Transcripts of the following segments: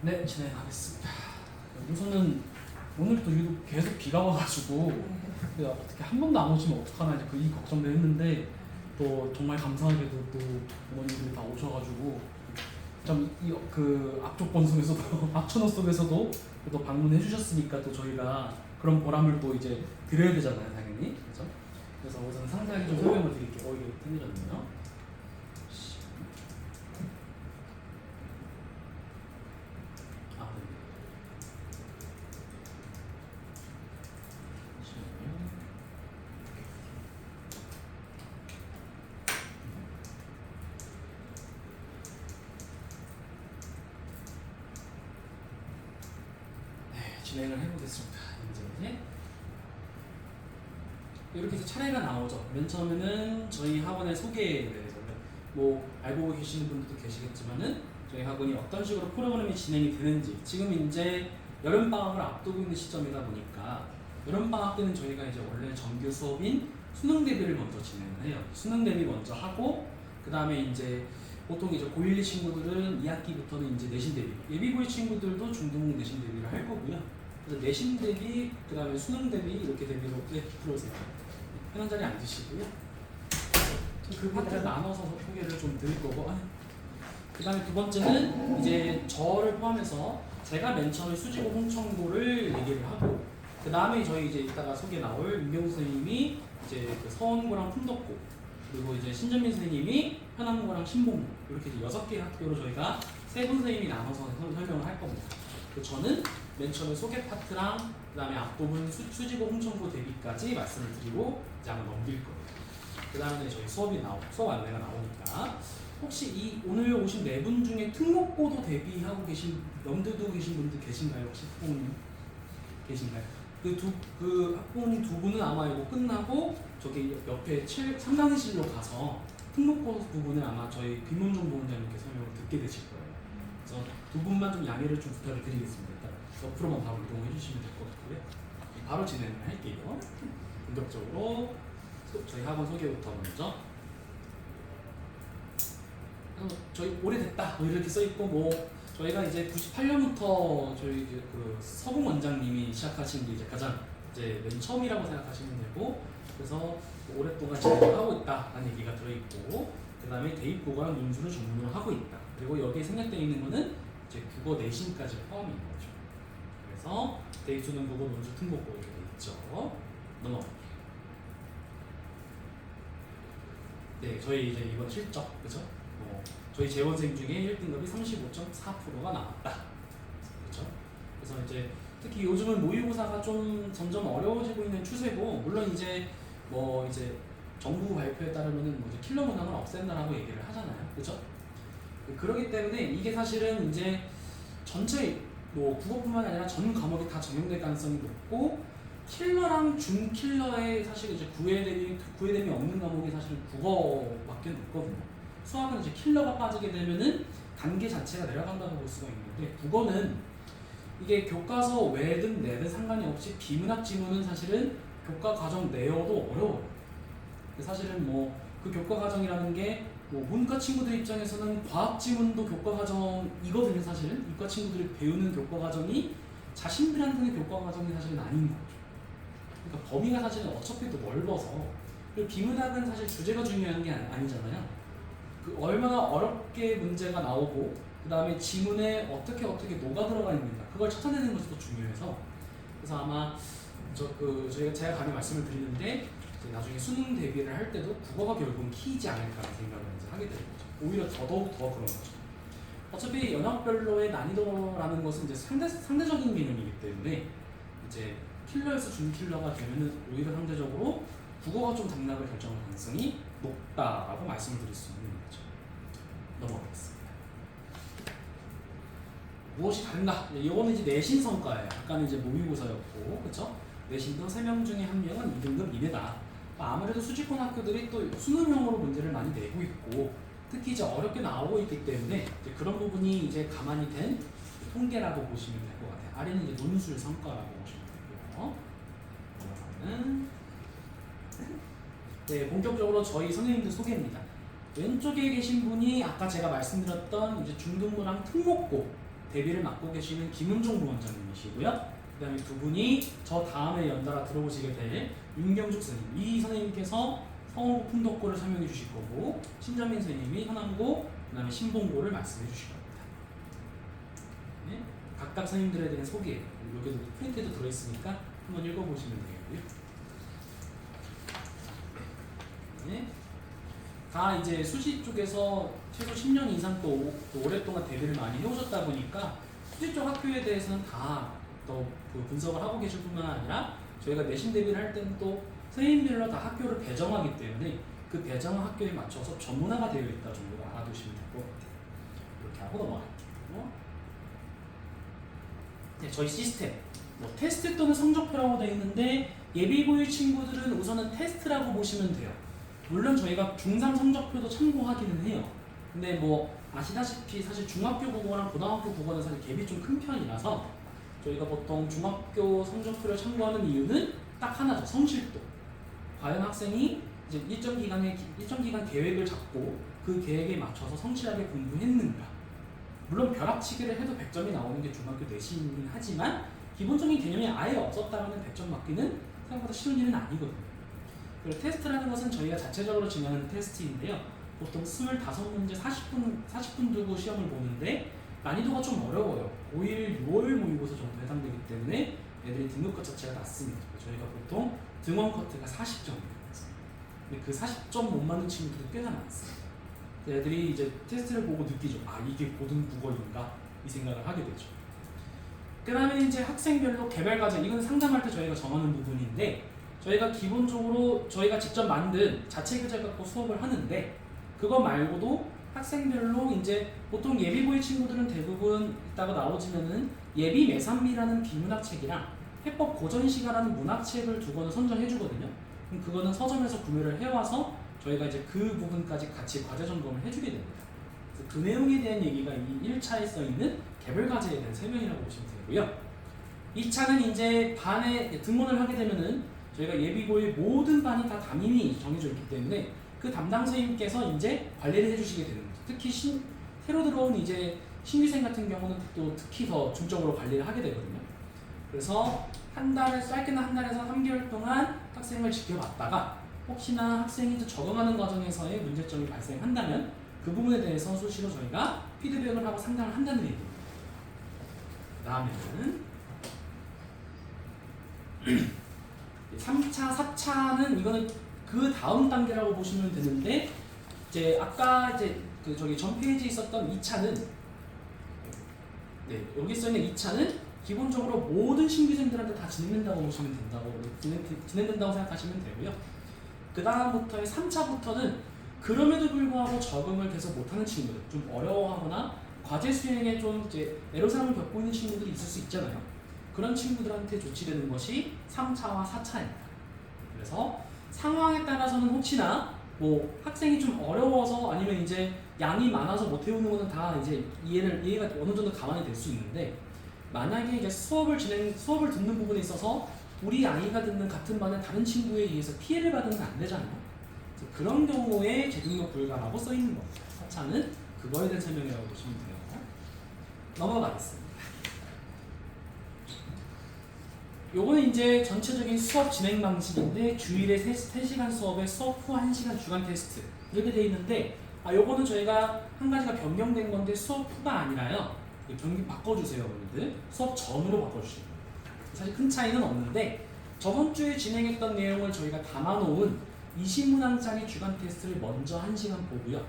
네, 진행하겠습니다. 우선은 오늘 또 유독 계속 비가 와가지고 어떻게 한 번도 안 오시면 어떡하나 이제 이 걱정도 했는데 또 정말 감사하게도 또 어머님들이 다 오셔가지고 참 그 앞쪽 번송에서도 앞천호 속에서도 또 방문해 주셨으니까 또 저희가 그런 보람을 또 이제 드려야 되잖아요, 당연히. 그렇죠? 그래서 우선 상세하게 좀 설명을 드릴게요. 이게 틀리졌네요. 진행을 해보겠습니다. 이제 이렇게 해서 차례가 나오죠. 맨 처음에는 저희 학원의 소개에 대해서 뭐 알고 계시는 분들도 계시겠지만은 저희 학원이 어떤 식으로 프로그램이 진행이 되는지, 지금 이제 여름 방학을 앞두고 있는 시점이다 보니까 여름 방학 때는 저희가 이제 원래 정규 수업인 수능 대비를 먼저 진행을 해요. 수능 대비 먼저 하고 그 다음에 이제 보통 이제 고1 친구들은 2학기부터는 이제 내신 대비, 예비고일 친구들도 중등 내신 대비를 할 거고요. 그래서 내신 대비, 그 다음에 수능 대비 이렇게 대비로 들어오세요. 편한 자리에 앉으시고요. 그 파트를 나눠서 소개를 좀 드릴 거고, 그 다음에 두 번째는 이제 저를 포함해서 제가 맨 처음에 수지고 홍천고를 얘기를 하고, 그 다음에 저희 이제 이따가 소개 나올 윤경수 선생님이 이제 그 서원고랑 풍덕고, 그리고 이제 신전민 선생님이 현암고랑 신봉고, 이렇게 6개의 학교로 저희가 세 분 선생님이 나눠서 설명을 할 겁니다. 저는 맨 처음에 소개 파트랑 그 다음에 앞부분 수지고 홍천고 대비까지 말씀을 드리고 이제 한번 넘길 거예요. 그 다음에 저희 수업 안내가 나오니까 혹시 이 오늘 오신 네 분 중에 특목고도 대비하고 계신, 염두에 두고 계신 분들 계신가요? 혹시 학부모님 계신가요? 그 학부모님 두 분은 아마 이거 끝나고 저기 옆에 3강실로 가서 특목고 부분을 아마 저희 김문종 부원장님께 설명을 듣게 되실 거예요. 그래서 두 분만 좀 양해를 좀 부탁을 드리겠습니다. 일단 옆으로만 바로 이동해 주시면 될 것 같고요. 바로 진행을 할게요. 본격적으로 저희 학원 소개부터 먼저. 저희 오래됐다 뭐 이렇게 써 있고, 뭐 저희가 이제 98년부터 저희 이제 그 서봉 원장님이 시작하신 게 이제 가장 이제 맨 처음이라고 생각하시면 되고, 그래서 오랫동안 진행을 하고 있다라는 얘기가 들어있고, 그 다음에 대입국어랑 논술을 전문으로 하고 있다. 그리고 여기에 생략되어 있는 거는 이제 국어 내신까지 포함인 거죠. 그래서 대입 수능 국어 논술 특목고 이렇게 돼 있죠. 넘어갈게요. 네, 저희 이제 이번 실적, 그죠? 저희 재원생 중에 1등급이 35.4%가 나왔다. 그렇죠? 그래서 이제 특히 요즘은 모의고사가 좀 점점 어려워지고 있는 추세고, 물론 이제 뭐 이제 정부 발표에 따르면은 뭐 이제 킬러 문항을 없앤다라고 얘기를 하잖아요. 그렇죠? 그렇기 때문에 이게 사실은 이제 전체 뭐 국어뿐만 아니라 전 과목이 다 적용될 가능성이 높고, 킬러랑 준킬러에 사실 이제 구애됨이 없는 과목이 사실은 국어밖에 없거든요. 수학은 이제 킬러가 빠지게 되면은 단계 자체가 내려간다고 볼 수가 있는데, 국어는 이게 교과서 외든 내든 상관이 없이 비문학 지문은 사실은 교과 과정 내어도 어려워요. 사실은 뭐 그 교과 과정이라는 게 뭐 문과 친구들 입장에서는 과학 지문도 교과 과정이거든요. 사실은 이과 친구들이 배우는 교과 과정이 자신들한테는 교과 과정이 사실은 아닌 거죠. 그러니까 범위가 사실은 어차피 또 넓어서, 그리고 비문학은 사실 주제가 중요한 게 아니잖아요. 그 얼마나 어렵게 문제가 나오고 그 다음에 지문에 어떻게 녹아 들어가 있는가, 그걸 찾아내는 것이 더 중요해서, 그래서 아마 제가 감히 말씀을 드리는데 나중에 수능 대비를 할 때도 국어가 결국은 키이지 않을까라는 생각을 이제 하게 되는 거죠. 오히려 더더욱 더 그런 거죠. 어차피 연역별로의 난이도라는 것은 이제 상대적인 개념이기 때문에 이제 킬러에서 준킬러가 되면은 오히려 상대적으로 국어가 좀 당락을 결정할 가능성이 높다라고 말씀을 드릴 수 있는 거죠. 넘어가겠습니다. 무엇이 다른가? 이거는 이제 내신 성과예요. 아까는 이제 모의고사였고, 그렇죠? 내신도 3명 중에 1명은 2등급 이내다. 아무래도 수직권 학교들이 또 수능형으로 문제를 많이 내고 있고, 특히 이제 어렵게 나오고 있기 때문에 이제 그런 부분이 이제 가만히 된 통계라고 보시면 될 것 같아요. 아래는 이제 논술 성과라고 보시면 되고요. 네, 본격적으로 저희 선생님들 소개입니다. 왼쪽에 계신 분이 아까 제가 말씀드렸던 이제 중등부랑 특목고, 대비를 맡고 계시는 김은종 부원장님이시고요. 그 다음에 두 분이 저 다음에 연달아 들어오시게 될 윤경숙 선생님, 이 선생님께서 성원고 풍덕고를 설명해 주실 거고, 신정민 선생님이 현암고, 그 다음에 신봉고를 말씀해 주실 겁니다. 네? 각각 선생님들에 대한 소개, 여기도 프린트에도 들어있으니까 한번 읽어보시면 되겠고요. 네? 다 이제 수시 쪽에서 최소 10년 이상 또 오랫동안 대비를 많이 해오셨다 보니까 수시 쪽 학교에 대해서는 다 또 그 분석을 하고 계실 뿐만 아니라 저희가 내신 대비를 할 때는 또 선생님별로 다 학교를 배정하기 때문에 그 배정 학교에 맞춰서 전문화가 되어 있다 정도로 알아두시면 될 것 같아요. 이렇게 하고 넘어갈게요. 네, 저희 시스템 뭐 테스트 또는 성적표라고 되어 있는데 예비고일 친구들은 우선은 테스트라고 보시면 돼요. 물론 저희가 중3 성적표도 참고하기는 해요. 근데 뭐 아시다시피 사실 중학교 국어랑 고등학교 국어는 사실 갭이 좀 큰 편이라서 저희가 보통 중학교 성적표를 참고하는 이유는 딱 하나죠. 성실도. 과연 학생이 이제 일정 기간 계획을 잡고 그 계획에 맞춰서 성실하게 공부했는가. 물론 벼락치기를 해도 100점이 나오는 게 중학교 내신이긴 하지만 기본적인 개념이 아예 없었다면 100점 맞기는 생각보다 쉬운 일은 아니거든요. 그리고 테스트라는 것은 저희가 자체적으로 진행하는 테스트인데요. 보통 25문제 40분 두고 시험을 보는데 난이도가 좀 어려워요. 5일, 6월 모의고사 정도 해당되기 때문에 애들이 등급컷 자체가 낮습니다. 저희가 보통 등원 커트가 40점입니다. 근데 그 40점 못 맞는 친구들이 꽤나 많습니다. 애들이 이제 테스트를 보고 느끼죠. 아, 이게 고등 국어인가? 이 생각을 하게 되죠. 그 다음에 이제 학생별로 개별 과제, 이건 상담할 때 저희가 정하는 부분인데 저희가 기본적으로 저희가 직접 만든 자체 교재 갖고 수업을 하는데 그거 말고도 학생별로 이제 보통 예비고일 친구들은 대부분 이따가 나오지면은 예비 매산미라는 비문학책이랑 해법 고전시가라는 문학책을 두 권을 선정해 주거든요. 그럼 그거는 서점에서 구매를 해와서 저희가 이제 그 부분까지 같이 과제 점검을 해주게 됩니다. 그래서 그 내용에 대한 얘기가 이 1차에 써 있는 개별 과제에 대한 설명이라고 보시면 되고요. 2차는 이제 반에 등원을 하게 되면은 저희가 예비고일 모든 반이 다 담임이 정해져 있기 때문에 그 담당 선생님께서 이제 관리를 해주시게 되는 거죠. 특히 새로 들어온 이제 신규생 같은 경우는 또 특히 더 중점으로 관리를 하게 되거든요. 그래서 짧게는 한 달에서 3개월 동안 학생을 지켜봤다가 혹시나 학생이 적응하는 과정에서의 문제점이 발생한다면 그 부분에 대해서 수시로 저희가 피드백을 하고 상담을 한다는 얘기입니다. 그 다음에는 3차, 4차는 이거는 그 다음 단계라고 보시면 되는데 이제 아까 이제 그 저기 전 페이지에 있었던 2차는 여기 써있는 2차는 기본적으로 모든 신규생들한테 다 진행된다고 보시면 된다고 진행된다고 생각하시면 되고요. 그 다음부터의 3차부터는 그럼에도 불구하고 적응을 계속 못하는 친구들, 좀 어려워하거나 과제 수행에 좀 이제 애로사항을 겪고 있는 친구들이 있을 수 있잖아요. 그런 친구들한테 조치되는 것이 3차와 4차입니다. 그래서 상황에 따라서는 혹시나 뭐 학생이 좀 어려워서 아니면 이제 양이 많아서 못 해오는 거는 다 이제 이해가 어느 정도 가만히 될 수 있는데 만약에 이제 수업을 듣는 부분에 있어서 우리 아이가 듣는 같은 반의 다른 친구에 의해서 피해를 받으면 안 되잖아요. 그래서 그런 경우에 재등록 불가라고 써 있는 겁니다. 4차는 그거에 대한 설명이라고 보시면 돼요. 넘어가겠습니다. 요거는 이제 전체적인 수업 진행 방식인데 주일에 3시간 수업에 수업 후 1시간 주간 테스트 이렇게 돼 있는데 요거는 저희가 한 가지가 변경된 건데 수업 후가 아니라요. 바꿔주세요, 여러분들. 수업 전으로 바꿔주시면 됩니다. 사실 큰 차이는 없는데 저번 주에 진행했던 내용을 저희가 담아놓은 20문항짜리 주간 테스트를 먼저 1시간 보고요.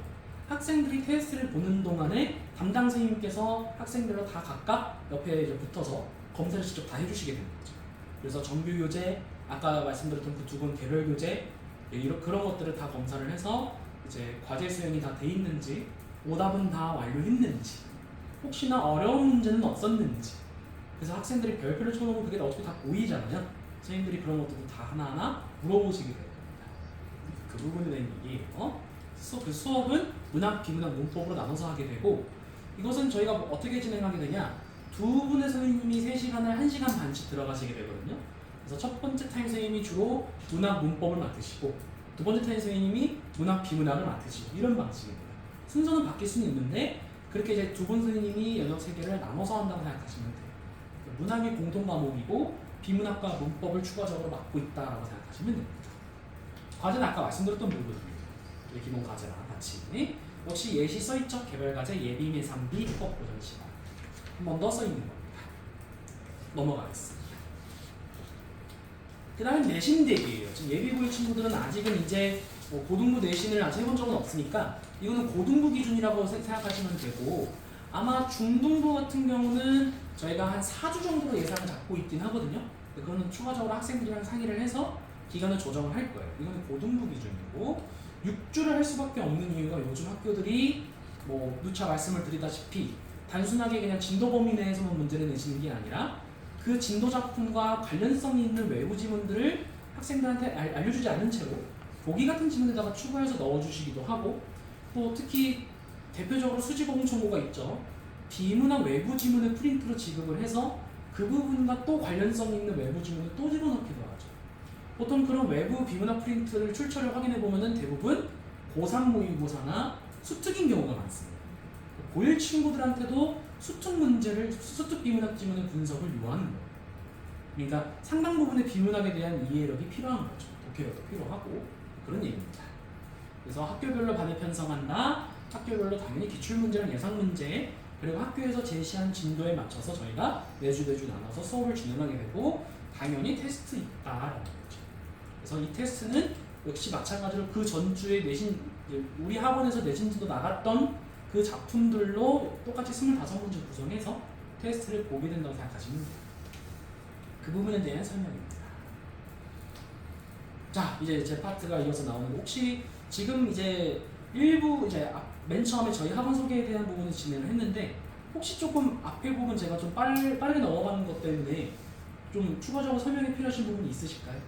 학생들이 테스트를 보는 동안에 담당 선생님께서 학생들로 다 각각 옆에 이제 붙어서 검사를 직접 다 해주시게 되는 거죠. 그래서 정규 교재, 아까 말씀드렸던 그 2권 개별 교재, 그런 것들을 다 검사를 해서 이제 과제 수행이 다 돼 있는지, 오답은 다 완료했는지, 혹시나 어려운 문제는 없었는지. 그래서 학생들이 별표를 쳐놓으면 그게 어차피 다 보이잖아요. 선생님들이 그런 것들도 다 하나하나 물어보시게 될 겁니다. 그 부분에 대한 얘기예요. 그 수업은 문학, 비문학, 문법으로 나눠서 하게 되고 이것은 저희가 어떻게 진행하게 되냐, 두 분의 선생님이 3시간을 1시간 반씩 들어가시게 되거든요. 그래서 첫 번째 타임 선생님이 주로 문학, 문법을 맡으시고 두 번째 타임 선생님이 문학, 비문학을 맡으시고 이런 방식입니다. 순서는 바뀔 수는 있는데 그렇게 이제 두 분 선생님이 영역 세 개를 나눠서 한다고 생각하시면 돼요. 문학이 공통 과목이고 비문학과 문법을 추가적으로 맡고 있다라고 생각하시면 됩니다. 과제는 아까 말씀드렸던 부분이에요. 기본 과제랑 같이. 역시 예시 서있죠. 개별과제 예비 매상비 합법 고정 시간 한 번 더 써있는 겁니다. 넘어가겠습니다. 그 다음에 내신 대비예요. 지금 예비고일 친구들은 아직은 이제 뭐 고등부 내신을 아직 해본 적은 없으니까 이거는 고등부 기준이라고 생각하시면 되고, 아마 중등부 같은 경우는 저희가 한 4주 정도로 예상을 잡고 있긴 하거든요. 그거는 추가적으로 학생들이랑 상의를 해서 기간을 조정을 할 거예요. 이거는 고등부 기준이고, 6주를 할 수밖에 없는 이유가 요즘 학교들이 뭐 누차 말씀을 드리다시피 단순하게 그냥 진도 범위 내에서만 문제를 내시는 게 아니라 그 진도 작품과 관련성이 있는 외부 지문들을 학생들한테 알려주지 않은 채로 보기 같은 지문에다가 추가해서 넣어주시기도 하고, 또 특히 대표적으로 수지공부 청구가 있죠. 비문학 외부 지문을 프린트로 지급을 해서 그 부분과 또 관련성 있는 외부 지문을 또 집어넣기도 하죠. 보통 그런 외부 비문학 프린트를 출처를 확인해 보면은 대부분 고3 모의고사나 수특인 경우가 많습니다. 고1 친구들한테도 수특 문제를, 수특 비문학 지문의 분석을 요하는 거예요. 그러니까 상당 부분의 비문학에 대한 이해력이 필요한 거죠. 독해력도 필요하고 그런 얘기입니다. 그래서 학교별로 반입 편성한다. 학교별로 당연히 기출문제랑 예상문제, 그리고 학교에서 제시한 진도에 맞춰서 저희가 매주 나눠서 수업을 진행하게 되고, 당연히 테스트 있다라는 거죠. 그래서 이 테스트는 역시 마찬가지로 그 전주에 내신, 우리 학원에서 내신지도 나갔던 그 작품들로 똑같이 25문제 구성해서 테스트를 보게 된다고 생각하시면 돼요. 그 부분에 대한 설명입니다. 자, 이제 제 파트가 이어서 나오는 거, 혹시 지금 이제 일부 이제 맨 처음에 저희 학원 소개에 대한 부분을 진행을 했는데, 혹시 조금 앞에 부분 제가 좀 빠르게 넘어가는 것 때문에 좀 추가적으로 설명이 필요하신 부분이 있으실까요?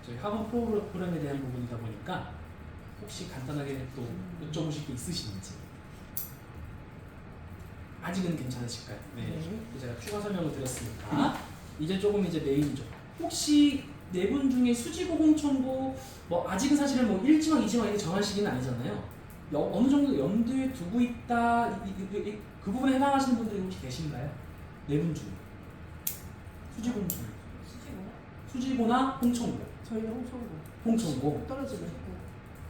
저희 학원 프로그램에 대한 부분이다 보니까 혹시 간단하게 또 여쭤보실 게 있으신지. 아직은 괜찮으실까요? 네. 제가 추가 설명을 드렸으니까 이제 조금 이제 메인이죠. 혹시 네 분 중에 수지고공 청구 뭐 아직은 사실은 뭐 1지망, 2지망 이렇게 정할 시기는 아니잖아요. 어느 정도 염두에 두고 있다, 그 부분에 해당하시는 분들이 혹시 계신가요? 네 분 중에. 수지고공 청구. 수지고나 홍청고. 저희는 홍청고. 홍청고. 떨어지고 있고.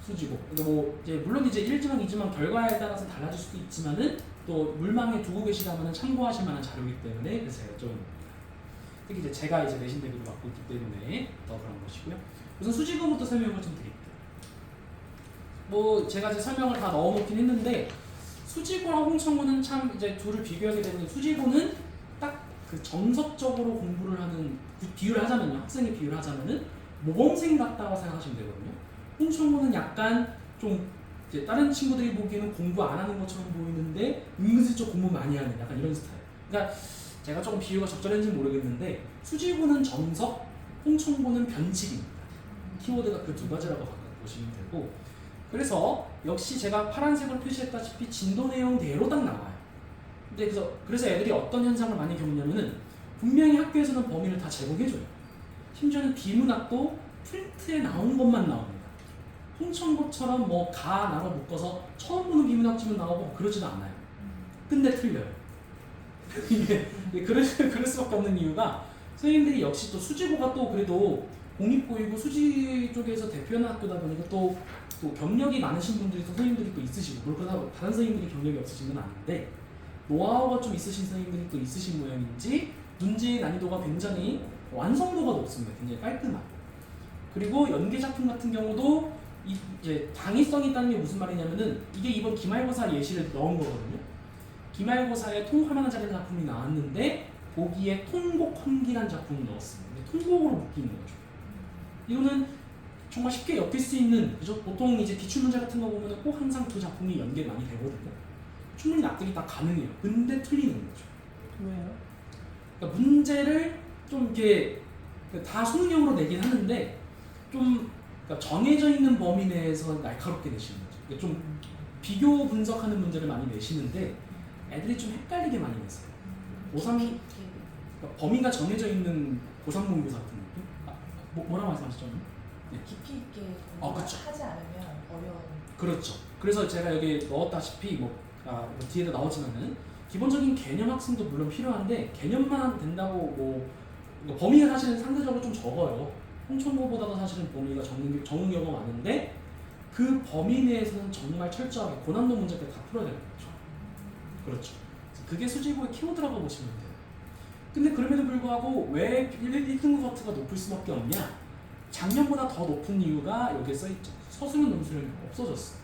수지고. 뭐 이제 물론 이제 1지망, 2지망 결과에 따라서 달라질 수도 있지만은 또 물망에 두고 계시다면 참고하실 만한 자료이기 때문에 그래서 제가 좀 특히 이제 제가 이제 내신 대비를 맡고 있기 때문에 더 그런 것이고요. 우선 수지고부터 설명을 좀 드릴게요. 뭐 제가 이제 설명을 다 넣어놓긴 했는데, 수지고랑 홍청고는 참 이제 둘을 비교하게 되면, 수지고는 딱 그 정석적으로 공부를 하는, 비유를 하자면요, 학생의 비유를 하자면은 모범생 같다고 생각하시면 되거든요. 홍청고는 약간 좀 이제 다른 친구들이 보기에는 공부 안 하는 것처럼 보이는데 은근슬쩍 공부 많이 하는 약간 이런 스타일. 그러니까 제가 조금 비유가 적절한지 모르겠는데, 수지고는 정석, 홍청고는 변칙입니다. 키워드가 그 두 가지라고 보시면 되고, 그래서 역시 제가 파란색으로 표시했다시피 진도 내용대로 딱 나와요. 근데 그래서 애들이 어떤 현상을 많이 겪냐면은, 분명히 학교에서는 범위를 다 제공해줘요. 심지어는 비문학도 프린트에 나온 것만 나옵니다. 홍청고처럼 뭐 가, 나로 묶어서 처음 보는 비문학 지문 나오고 그러지도 않아요. 근데 틀려요. 이게 그럴 수밖에 없는 이유가, 선생님들이 역시 또 수지고가 또 그래도 공립고이고 수지 쪽에서 대표하는 학교다 보니까 또 경력이 많으신 분들이 또 선생님들이 또 있으시고, 그렇다고 다른 선생님들이 경력이 없으신 건 아닌데 노하우가 좀 있으신 선생님들이 또 있으신 모양인지 문제의 난이도가 굉장히 완성도가 높습니다. 굉장히 깔끔하고, 그리고 연계 작품 같은 경우도 이제 당위성이 있다는 게 무슨 말이냐면은, 이게 이번 기말고사 예시를 넣은 거거든요. 기말고사에 통할 만한 작품이 나왔는데 보기에 통곡 헌기란 작품을 넣었습니다. 통곡으로 묶이는 거죠. 이거는 정말 쉽게 엮일 수 있는, 그죠? 보통 이제 기출문제 같은 거 보면 꼭 항상 그 작품이 연계 많이 되거든요. 충분히 납득이 다 가능해요. 근데 틀리는 거죠. 왜요? 그러니까 문제를 좀 이렇게 다 수능형으로 내긴 하는데 좀 그러니까 정해져 있는 범위 내에서 날카롭게 내시는 거죠. 그러니까 좀 비교 분석하는 문제를 많이 내시는데 애들이 좀 헷갈리게 많이 냈어요. 고3 그러니까 범위가 정해져 있는 고3 모의고사 같은 느낌? 뭐라고 말씀하셨죠? 네. 깊이 있게 그쵸. 하지 않으면 어려운. 그렇죠. 그래서 제가 여기 넣었다시피 뭐 뭐 뒤에도 나오지만은 기본적인 개념 학습도 물론 필요한데 개념만 된다고 뭐 범위가 사실은 상대적으로 좀 적어요. 홍천고보다도 사실은 범위가 적응 경우가 많은데 그 범위 내에서는 정말 철저하게 고난도 문제까지 다 풀어야 되는 거죠. 그렇죠. 그게 수지고의 키워드라고 보시면 돼요. 근데 그럼에도 불구하고 왜 1등급 커트가 높을 수밖에 없냐? 작년보다 더 높은 이유가 여기에 써있죠. 서술형 논술형이 없어졌어.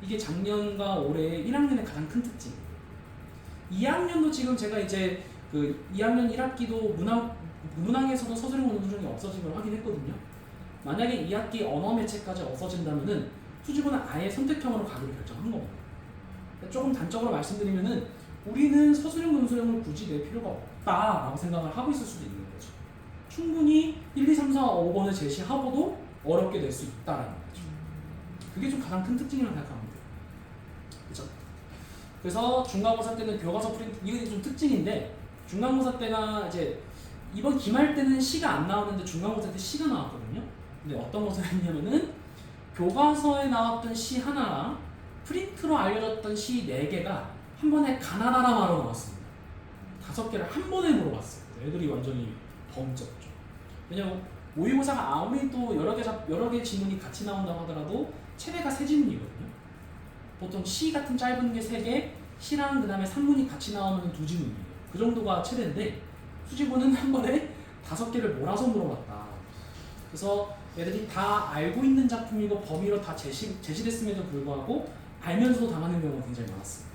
이게 작년과 올해 1학년의 가장 큰 특징이에요. 2학년도 지금 제가 이제 그 2학년 1학기도 문항에서도 서술형 논술형이 없어진 걸 확인했거든요. 만약에 2학기 언어 매체까지 없어진다면은 수지고는 아예 선택형으로 가기로 결정한 겁니다. 조금 단적으로 말씀드리면은 우리는 서술형 논술형을 굳이 낼 필요가 없다라고 생각을 하고 있을 수도 있는 거죠. 충분히 1, 2, 3, 4, 5번을 제시하고도 어렵게 낼 수 있다라는 거죠. 그게 좀 가장 큰 특징이라고 생각합니다. 그렇죠? 그래서 중간고사 때는 교과서 프린트 이게 좀 특징인데 중간고사 때가 이제 이번 기말 때는 시가 안 나오는데 중간고사 때 시가 나왔거든요. 근데 어떤 것을 했냐면은 교과서에 나왔던 시 하나랑 프린트로 알려졌던 시 4개가 한 번에 가나다라마로 나왔습니다. 5개를 한 번에 물어봤어요. 애들이 완전히 범접죠. 왜냐면 모의고사가 아무리 또 여러 개 지문이 같이 나온다고 하더라도 최대가 3지문이거든요. 보통 시 같은 짧은 게 3개, 시랑 그 다음에 산문이 같이 나오면 2지문이에요. 그 정도가 최대인데 수지고는 한 번에 5개를 몰아서 물어봤다. 그래서 애들이 다 알고 있는 작품이고 범위로 다 제시됐음에도 불구하고 알면서도 당하는 경우가 굉장히 많았습니다.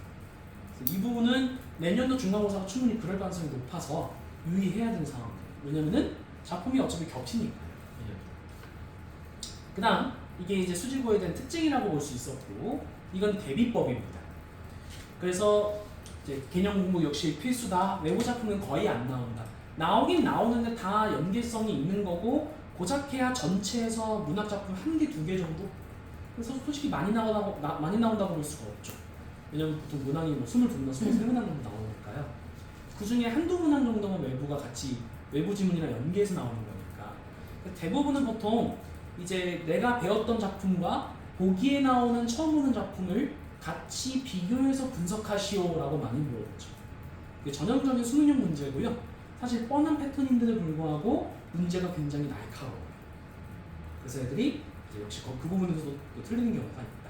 이 부분은 내년도 중간고사가 충분히 그럴 가능성이 높아서 유의해야 되는 상황이에요. 왜냐면은 작품이 어차피 겹치니까요. 그 다음 이게 이제 수지고에 대한 특징이라고 볼 수 있었고 이건 대비법입니다. 그래서 이제 개념 공부 역시 필수다. 외부 작품은 거의 안 나온다. 나오긴 나오는데 다 연계성이 있는 거고 고작해야 전체에서 문학 작품 1개, 2개 정도? 그래서 솔직히 많이 나온다고 볼 수가 없죠. 왜냐면 보통 문항이 뭐 22문항, 23문항 정도 나오니까요. 그 중에 한두 문항 정도는 외부가 같이 외부 지문이랑 연계해서 나오는 거니까. 대부분은 보통 이제 내가 배웠던 작품과 보기에 나오는 처음 보는 작품을 같이 비교해서 분석하시오라고 많이 물어보죠. 이게 전형적인 수능형 문제고요. 사실 뻔한 패턴인데도 불구하고 문제가 굉장히 날카로워요. 그래서 애들이 이제 역시 그 부분에서도 또 틀리는 경우가 있다.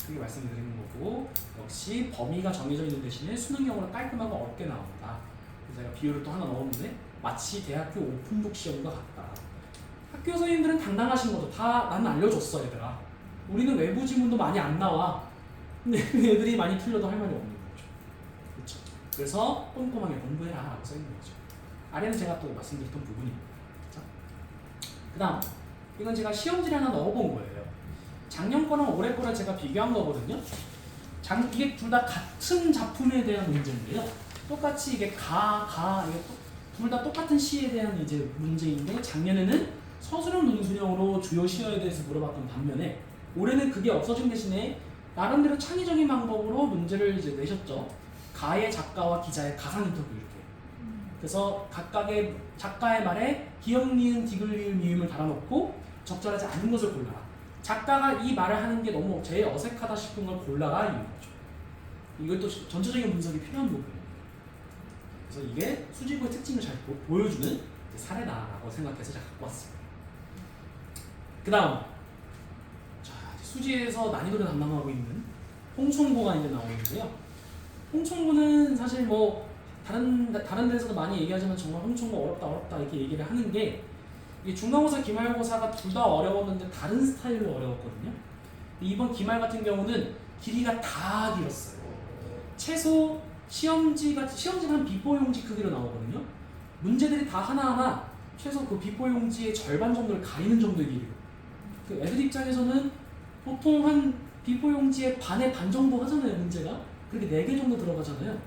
그게 말씀드리는 거고 역시 범위가 정해져 있는 대신에 수능형으로 깔끔하고 어렵게 나온다. 그래서 제가 비율을 또 하나 넣었는데 마치 대학교 오픈북 시험과 같다. 학교 선생님들은 당당하신 거죠. 다 나는 알려줬어 얘들아. 우리는 외부 지문도 많이 안 나와. 근데 애들이 많이 틀려도 할 말이 없는 거죠. 그렇죠. 그래서 꼼꼼하게 공부해라 라고 써있는 거죠. 아래는 제가 또 말씀드렸던 부분입니다. 그 다음 이건 제가 시험지를 하나 넣어본 거예요. 작년 거랑 올해 거랑 제가 비교한 거거든요. 이게 둘 다 같은 작품에 대한 문제인데요. 똑같이 이게 이게 둘 다 똑같은 시에 대한 이제 문제인데 작년에는 서술형 논술형으로 주요 시어에 대해서 물어봤던 반면에 올해는 그게 없어진 대신에 나름대로 창의적인 방법으로 문제를 이제 내셨죠. 가의 작가와 기자의 가상 인터뷰 이렇게. 그래서 각각의 작가의 말에 기역, 니은, 디귿, 리을, 미음을 달아놓고 적절하지 않은 것을 골라라. 작가가 이 말을 하는 게 너무 제일 어색하다 싶은 걸 골라라 이런 거죠. 이것도 전체적인 분석이 필요한 부분이에요. 그래서 이게 수지고의 특징을 잘 보여주는 사례다라고 생각해서 제가 갖고 왔습니다. 그 다음 수지에서 난이도를 담당하고 있는 홍천고가 이제 나오는데요. 홍천고는 사실 뭐 다른 데서도 많이 얘기하지만 정말 홍천고 어렵다 이렇게 얘기를 하는 게 이게 중간고사, 기말고사가 둘 다 어려웠는데 다른 스타일로 어려웠거든요. 이번 기말 같은 경우는 길이가 다 길었어요. 최소 시험지가 한 B4 용지 크기로 나오거든요. 문제들이 다 하나하나 최소 그 B4 용지의 절반 정도를 가리는 정도의 길이로. 그 애들 입장에서는 보통 한 B4 용지의 반의 반 정도 하잖아요, 문제가. 그렇게 4개 정도 들어가잖아요.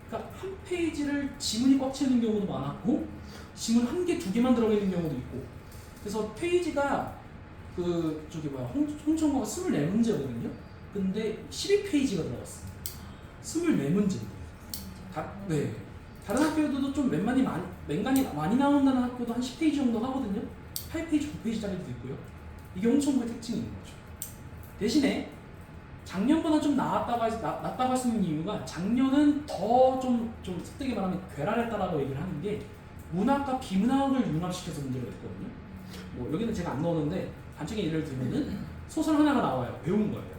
그러니까 한 페이지를 지문이 꽉 채우는 경우도 많았고 지문 1개, 2개만 들어가 있는 경우도 있고. 그래서 페이지가 홍천고가 24문제거든요. 근데 12페이지가 들어갔어요. 24문제인데. 네. 다른 학교에도 좀 맹간이 많이 나온다는 학교도 한 10페이지 정도 하거든요. 8페이지, 9페이지짜리도 있고요. 이게 홍천고의 특징인 거죠. 대신에 작년보다 좀 낫다고 할 수 있는 이유가 작년은 더 좀 속되게 말하면 괴랄했다라고 얘기를 하는 게 문학과 비문학을 융합시켜서 문제를 냈거든요. 뭐 여기는 제가 안 넣었는데 단적인 예를 들면은 소설 하나가 나와요. 배운 거예요.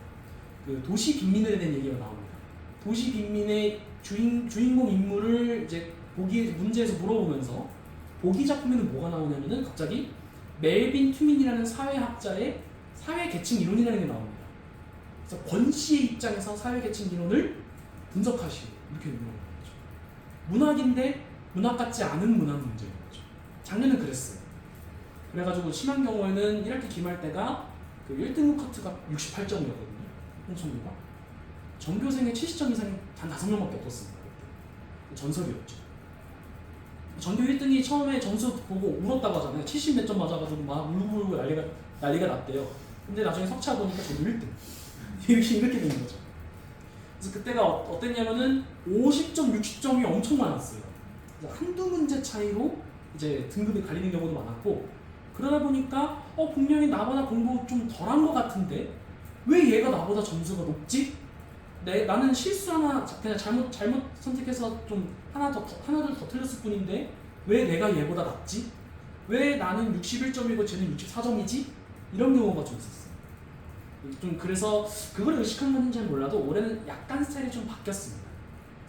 그 도시 빈민에 대한 얘기가 나옵니다. 도시 빈민의 주인공 인물을 이제 보기에 문제에서 물어보면서 보기 작품에는 뭐가 나오냐면은 갑자기 멜빈 투민이라는 사회학자의 사회계층 이론이라는 게 나옵니다. 그래서 권 씨의 입장에서 사회계층 이론을 분석하시고 이렇게 물어보는 거죠. 문학인데 문학 같지 않은 문학 문제인 거죠. 작년은 그랬어요. 그래가지고 심한 경우에는 1학기 기말 때가 그 1등급 커트가 68점이었거든요. 홍천구가. 전교생의 70점 이상이 단 5명밖에 없었습니다. 그때. 전설이었죠. 전교 1등이 처음에 점수 보고 울었다고 하잖아요. 70 몇 점 맞아가지고 막 울고 난리가 났대요. 근데 나중에 석차 보니까 전교 1등. 이렇게 된 거죠. 그래서 그때가 어땠냐면은 50점, 60점이 엄청 많았어요. 한두 문제 차이로 이제 등급이 갈리는 경우도 많았고, 그러다 보니까 분명히 나보다 공부 좀 덜한 것 같은데 왜 얘가 나보다 점수가 높지? 나는 실수 하나 그냥 잘못 선택해서 좀 하나둘 더 틀렸을 뿐인데 왜 내가 얘보다 낫지? 왜 나는 61점이고 쟤는 64점이지? 이런 경우가 좀 있었어요. 좀 그래서 그걸 의식한 건지 잘 몰라도 올해는 약간 스타일이 좀 바뀌었습니다.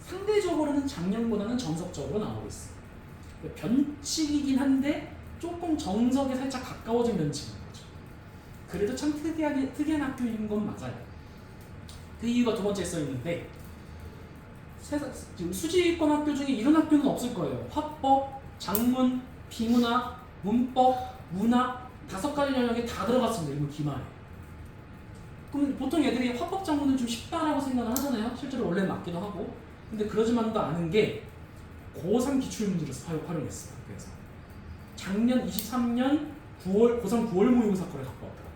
상대적으로는 작년보다는 정석적으로 나오고 있어요. 변칙이긴 한데 조금 정석에 살짝 가까워진 변칙인 거죠. 그래도 참 특이한 학교인 건 맞아요. 그 이유가 두 번째에 써 있는데 지금 수지권 학교 중에 이런 학교는 없을 거예요. 화법, 작문, 비문학, 문법, 문학 5가지 영역에 다 들어갔습니다. 이번 기말에. 그럼 보통 애들이 화법 작문은 좀 쉽다라고 생각을 하잖아요. 실제로 원래 맞기도 하고. 근데 그러지만도 않은 게 고3 기출문제를 활용했어요. 그래서 작년 23년 9월 고3 9월 모의고사 거를 갖고 왔더라고요.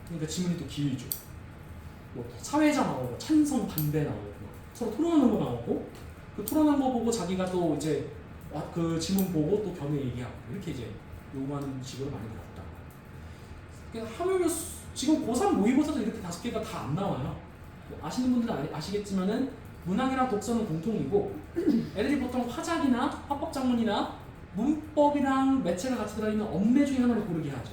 그러니까 지문이 또 길죠. 뭐 사회자 나오고 찬성 반대 나오고 서로 토론하는 거 나오고 그 토론한 거 보고 자기가 또 이제 그 지문 보고 또 견해 얘기하고 이렇게 이제 요구하는 식으로 많이 나왔다. 그러니까 하물며 지금 고3 모의고사도 이렇게 5개가 다 안 나와요. 뭐 아시는 분들은 아시겠지만은 문학이랑 독서는 공통이고 애들이 보통 화작이나 화법작문이나 문법이랑 매체가 같이 들어있는 엄매 중에 하나를 고르게 하죠.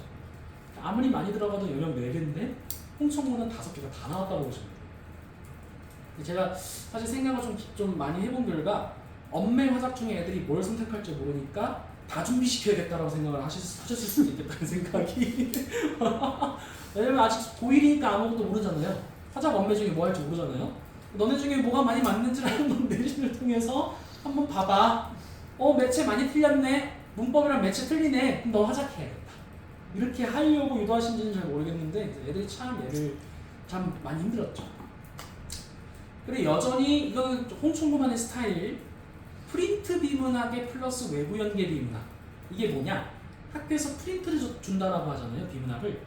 아무리 많이 들어가도 영역 4개인데 홍천구는 5개가 다 나왔다고 보시면 돼요. 제가 사실 생각을 좀 많이 해본 결과 엄매 화작 중에 애들이 뭘 선택할지 모르니까 다 준비시켜야겠다라고 생각을 하셨을 수도 있겠다는 생각이 왜냐면 아직 고1이니까 아무것도 모르잖아요. 화작 엄매 중에 뭐 할지 모르잖아요. 너네 중에 뭐가 많이 맞는지를 한번 내신을 통해서 한번 봐봐. 매체 많이 틀렸네. 문법이랑 매체 틀리네. 그럼 너 화작해야겠다. 이렇게 하려고 유도하신지는 잘 모르겠는데 애들이 참 얘를 참 많이 힘들었죠. 그래 여전히 이거는 홍천구만의 스타일 프린트 비문학에 플러스 외부 연계 비문학. 이게 뭐냐? 학교에서 프린트를 준다라고 하잖아요. 비문학을.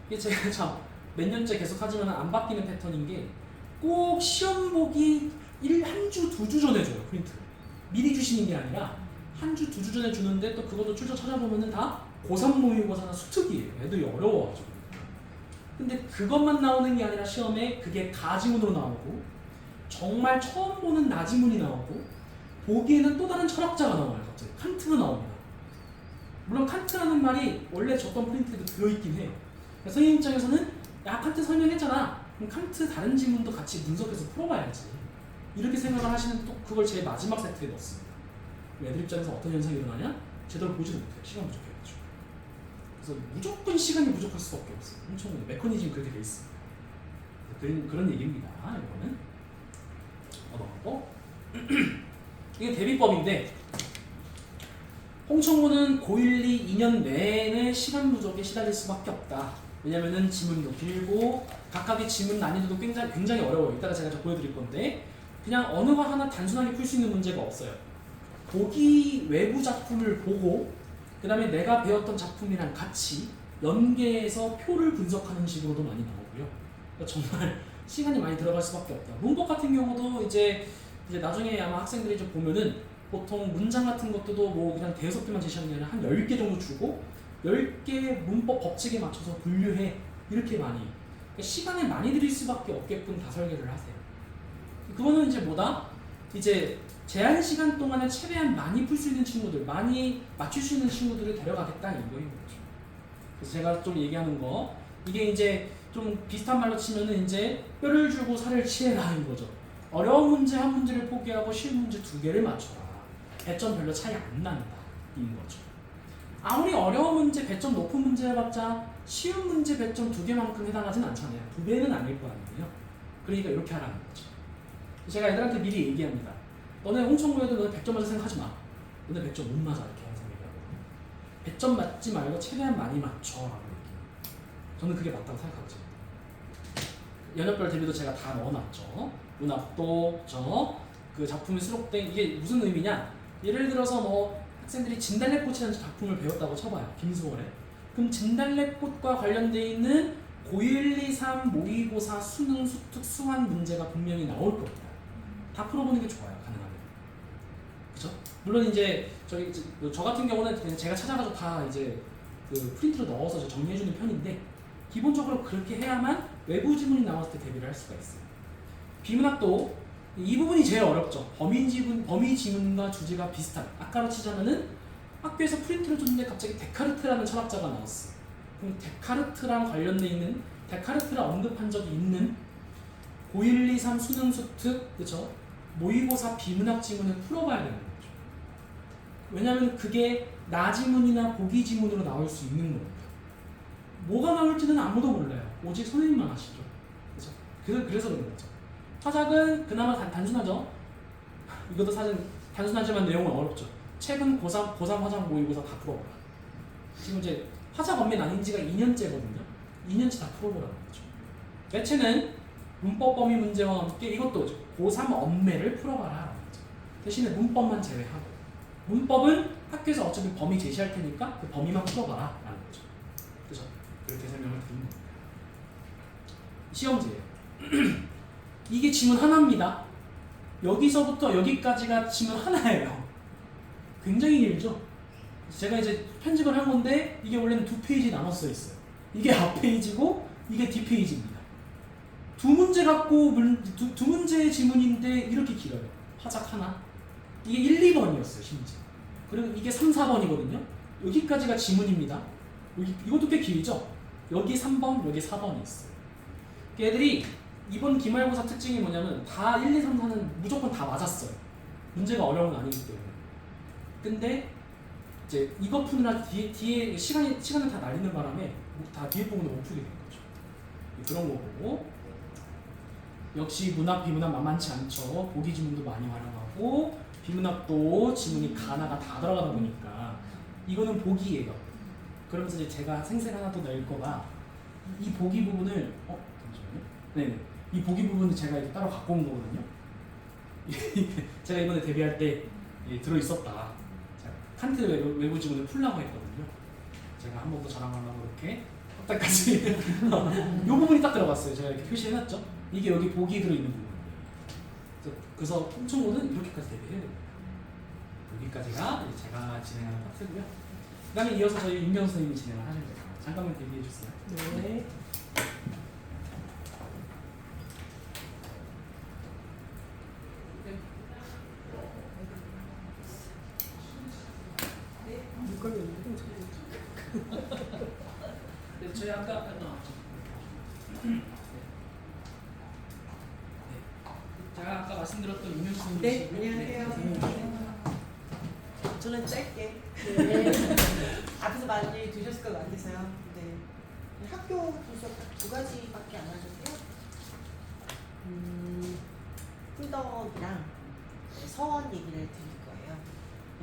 이게 제가 참 몇 년째 계속 하지만 안 바뀌는 패턴인 게 꼭 시험 보기 한 주, 2주 전에 줘요. 프린트를. 미리 주시는 게 아니라 한 주, 2주 전에 주는데 또 그것도 출처 찾아보면은 다 고3 모의고사나 수특이에요. 애들이 어려워가지고. 근데 그것만 나오는 게 아니라 시험에 그게 가지문으로 나오고 정말 처음 보는 나지문이 나오고 보기에는 또 다른 철학자가 나와요. 갑자기 칸트가 나옵니다. 물론 칸트라는 말이 원래 줬던 프린트에도 들어있긴 해요. 그러니까 선생님 입장에서는 야 칸트 설명했잖아. 그럼 칸트 다른 지문도 같이 분석해서 풀어봐야지. 이렇게 생각을 하시는 또 그걸 제일 마지막 세트에 넣었습니다. 애들 입장에서 어떤 현상이 일어나냐? 제대로 보지도 못해요. 시간 부족해가지고. 그래서 무조건 시간이 부족할 수밖에 없어요. 엄청 메커니즘이 그렇게 돼 있습니다. 그런 얘기입니다. 이거는 이게 대비법인데 홍천구는 고1, 2, 2년 내내 시간 부족에 시달릴 수밖에 없다. 왜냐면은 지문도 길고 각각의 지문 난이도도 굉장히 어려워요. 이따가 제가 보여드릴 건데 그냥 어느 거 하나 단순하게 풀 수 있는 문제가 없어요. 보기 외부 작품을 보고 그 다음에 내가 배웠던 작품이랑 같이 연계해서 표를 분석하는 식으로도 많이 나오고요. 그러니까 정말 시간이 많이 들어갈 수밖에 없다. 문법 같은 경우도 이제 나중에 아마 학생들이 좀 보면은 보통 문장 같은 것도 뭐 그냥 대여섯 개만 제시하는 게 아니라 한 10개 정도 주고 10개 문법 법칙에 맞춰서 분류해 이렇게 많이. 시간을 많이 들일 수밖에 없게끔 다 설계를 하세요. 그거는 이제 뭐다? 이제 제한 시간 동안에 최대한 많이 풀 수 있는 친구들, 많이 맞출 수 있는 친구들을 데려가겠다 이거인 거죠. 그래서 제가 좀 얘기하는 거, 이게 이제 좀 비슷한 말로 치면은 이제 뼈를 주고 살을 치해라는 거죠. 어려운 문제 한 문제를 포기하고 쉬운 문제 2개를 맞춰라. 배점 별로 차이 안 난다 인 거죠. 아무리 어려운 문제, 배점 높은 문제 해봤자 쉬운 문제 배점 2개만큼 해당하진 않잖아요. 2배는 아닐 거 아니에요. 그러니까 이렇게 하라는 거죠. 제가 애들한테 미리 얘기합니다. 너네 홍천구에도 너네 100점 맞을 생각하지 마. 너네 100점 못 맞아. 이렇게 항상 얘기하거든요. 100점 맞지 말고 최대한 많이 맞춰 라고 얘기해요. 저는 그게 맞다고 생각하거든요. 연역별 대비도 제가 다 넣어놨죠. 문학도 그 작품에 수록된 이게 무슨 의미냐? 예를 들어서 뭐 학생들이 진달래꽃이라는 작품을 배웠다고 쳐봐요. 김수월에. 그럼 진달래꽃과 관련돼 있는 고1, 2, 3 모의고사 수능, 수특, 수완 문제가 분명히 나올 겁니다. 다 풀어보는 게 좋아요. 가능하면. 그죠? 물론 이제 저 같은 경우는 그냥 제가 찾아가지고 다 이제 그 프린트로 넣어서 정리해주는 편인데 기본적으로 그렇게 해야만 외부 지문이 나왔을 때 대비를 할 수가 있어요. 비문학도 이 부분이 제일 어렵죠. 범위 지문과 주제가 비슷한. 아까로 치자면은 학교에서 프린트를 줬는데 갑자기 데카르트라는 철학자가 나왔어요. 그럼 데카르트랑 관련돼 있는 데카르트를 언급한 적이 있는 고1, 2, 3 수능 수특 그죠? 모의고사 비문학 지문을 풀어봐야 되는 거죠. 왜냐하면 그게 나지문이나 보기 지문으로 나올 수 있는 겁니다. 뭐가 나올지는 아무도 몰라요. 오직 선생님만 아시죠. 그죠? 그래서 그런 거죠. 화작은 그나마 단순하죠. 이것도 사실 단순하지만 내용은 어렵죠. 최근 고3 화작 모의고사 다 풀어봐라. 지금 이제 화작 언매 아닌 지가 2년째거든요. 2년째 다 풀어보라는 거죠. 매체는 문법 범위 문제와 함께 이것도 고3 언매를 풀어봐라. 거죠. 대신에 문법만 제외하고 문법은 학교에서 어차피 범위 제시할 테니까 그 범위만 풀어봐라 라는 거죠. 그죠? 그렇게 설명을 드린 겁니다. 시험지예요. 이게 지문 하나입니다. 여기서부터 여기까지가 지문 하나예요. 굉장히 길죠? 제가 이제 편집을 한 건데 이게 원래는 2페이지 나눠 써 있어요. 이게 앞페이지고 이게 뒷페이지입니다. 두 문제 갖고 두 문제의 지문인데 이렇게 길어요. 화작 하나. 이게 1, 2번이었어요 심지어. 그리고 이게 3, 4번이거든요. 여기까지가 지문입니다. 이것도 꽤 길죠? 여기 3번, 여기 4번이 있어요. 얘들이 이번 기말고사 특징이 뭐냐면 다 1, 2, 3, 4는 무조건 다 맞았어요. 문제가 어려운 건 아니기 때문에. 근데 이제 이거 푸느라 뒤에 시간을 다 날리는 바람에 다 뒤에 부분을 못 풀게 된 거죠. 그런 거 보고 역시 문학, 비문학 만만치 않죠. 보기 지문도 많이 활용하고 비문학도 지문이 가나가 다 들어가다 보니까 이거는 보기예요. 그러면서 이제 제가 생생 하나 더 낼 거가 이 보기 부분을 잠시만요. 네, 이 보기 부분을 제가 이제 따로 갖고 온 거거든요. 제가 이번에 데뷔할 때 들어 있었다. 칸트 외부 지문을 풀라고 했거든요. 제가 한 번 더 자랑하려고 이렇게 딱까지 이 부분이 딱 들어갔어요. 제가 이렇게 표시해놨죠. 이게 여기 보기 들어있는 부분이에요. 그래서 홍천고는 이렇게까지 데뷔해야 됩니다. 여기까지가 제가 진행하는 파트고요. 그 다음에 이어서 저희 윤경 선생님이 진행을 하실 거예요. 잠깐만 대기해 주세요. 네. 네, 저희 아까 제가 아까 말씀드렸던 윤경 선생님. 네, 안녕하세요. 저는 짧게 앞에서 많이 드셨을 것 같아서요. 네. 학교 도서 두 가지밖에 안 하셨고요. 풍덕이랑 서원 얘기를 드릴 거예요.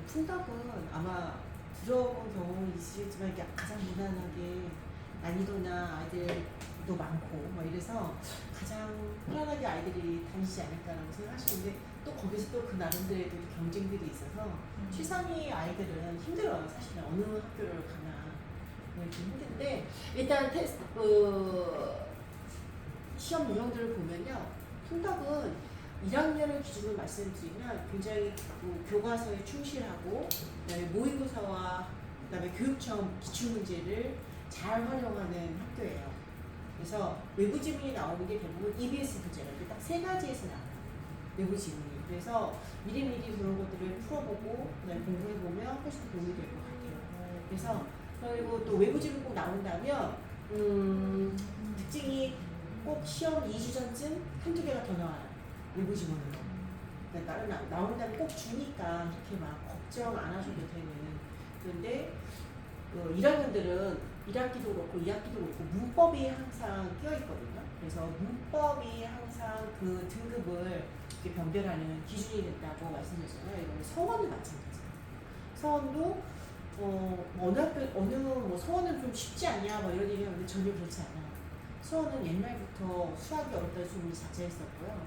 풍덕은 아마 들어본 경험이 있으시겠지만 이게 가장 무난하게 난이도나 아이들도 많고 뭐 이래서 가장 편안하게 아이들이 다니지 않을까라고 생각하시는데 또 거기서 또 그 나름대로의 경쟁들이 있어서 취상위 아이들은 힘들어요. 사실은 어느 학교를 가나 좀 힘든데 일단 테스트 시험 유형들을 보면요. 풍덕은 1학년을 기준으로 말씀드리면 굉장히 교과서에 충실하고 그다음에 모의고사와 그다음에 교육청 기출문제를 잘 활용하는 학교예요. 그래서 외부 지문이 나오는 게 대부분 EBS 교재라 이게 딱 세 가지에서 나와요. 외부 지문이. 그래서 미리미리 그런 것들을 풀어보고 그다음에 공부해보면 훨씬 더 도움이 될 것 같아요. 그래서 그리고 또 외부 지문 꼭 나온다면 특징이 꼭 시험 2주 전쯤 한두 개가 더 나와요. 외부 지문으로. 그러니까 나온다면 꼭 주니까 그렇게 막 걱정 안 하셔도 되는. 그런데 1학년들은 1학기도 그렇고 2학기도 그렇고 문법이 항상 끼어있거든요. 그래서 문법이 항상 그 등급을 이렇게 변별하는 기준이 된다고 말씀드렸잖아요. 이거는 서원도 마찬가지예요. 서원도 어느 뭐 서원은 좀 쉽지 않냐 뭐 이런 얘기하는데 전혀 그렇지 않아요. 서원은 옛날부터 수학이 어렵다는 소문이 자자했었고요.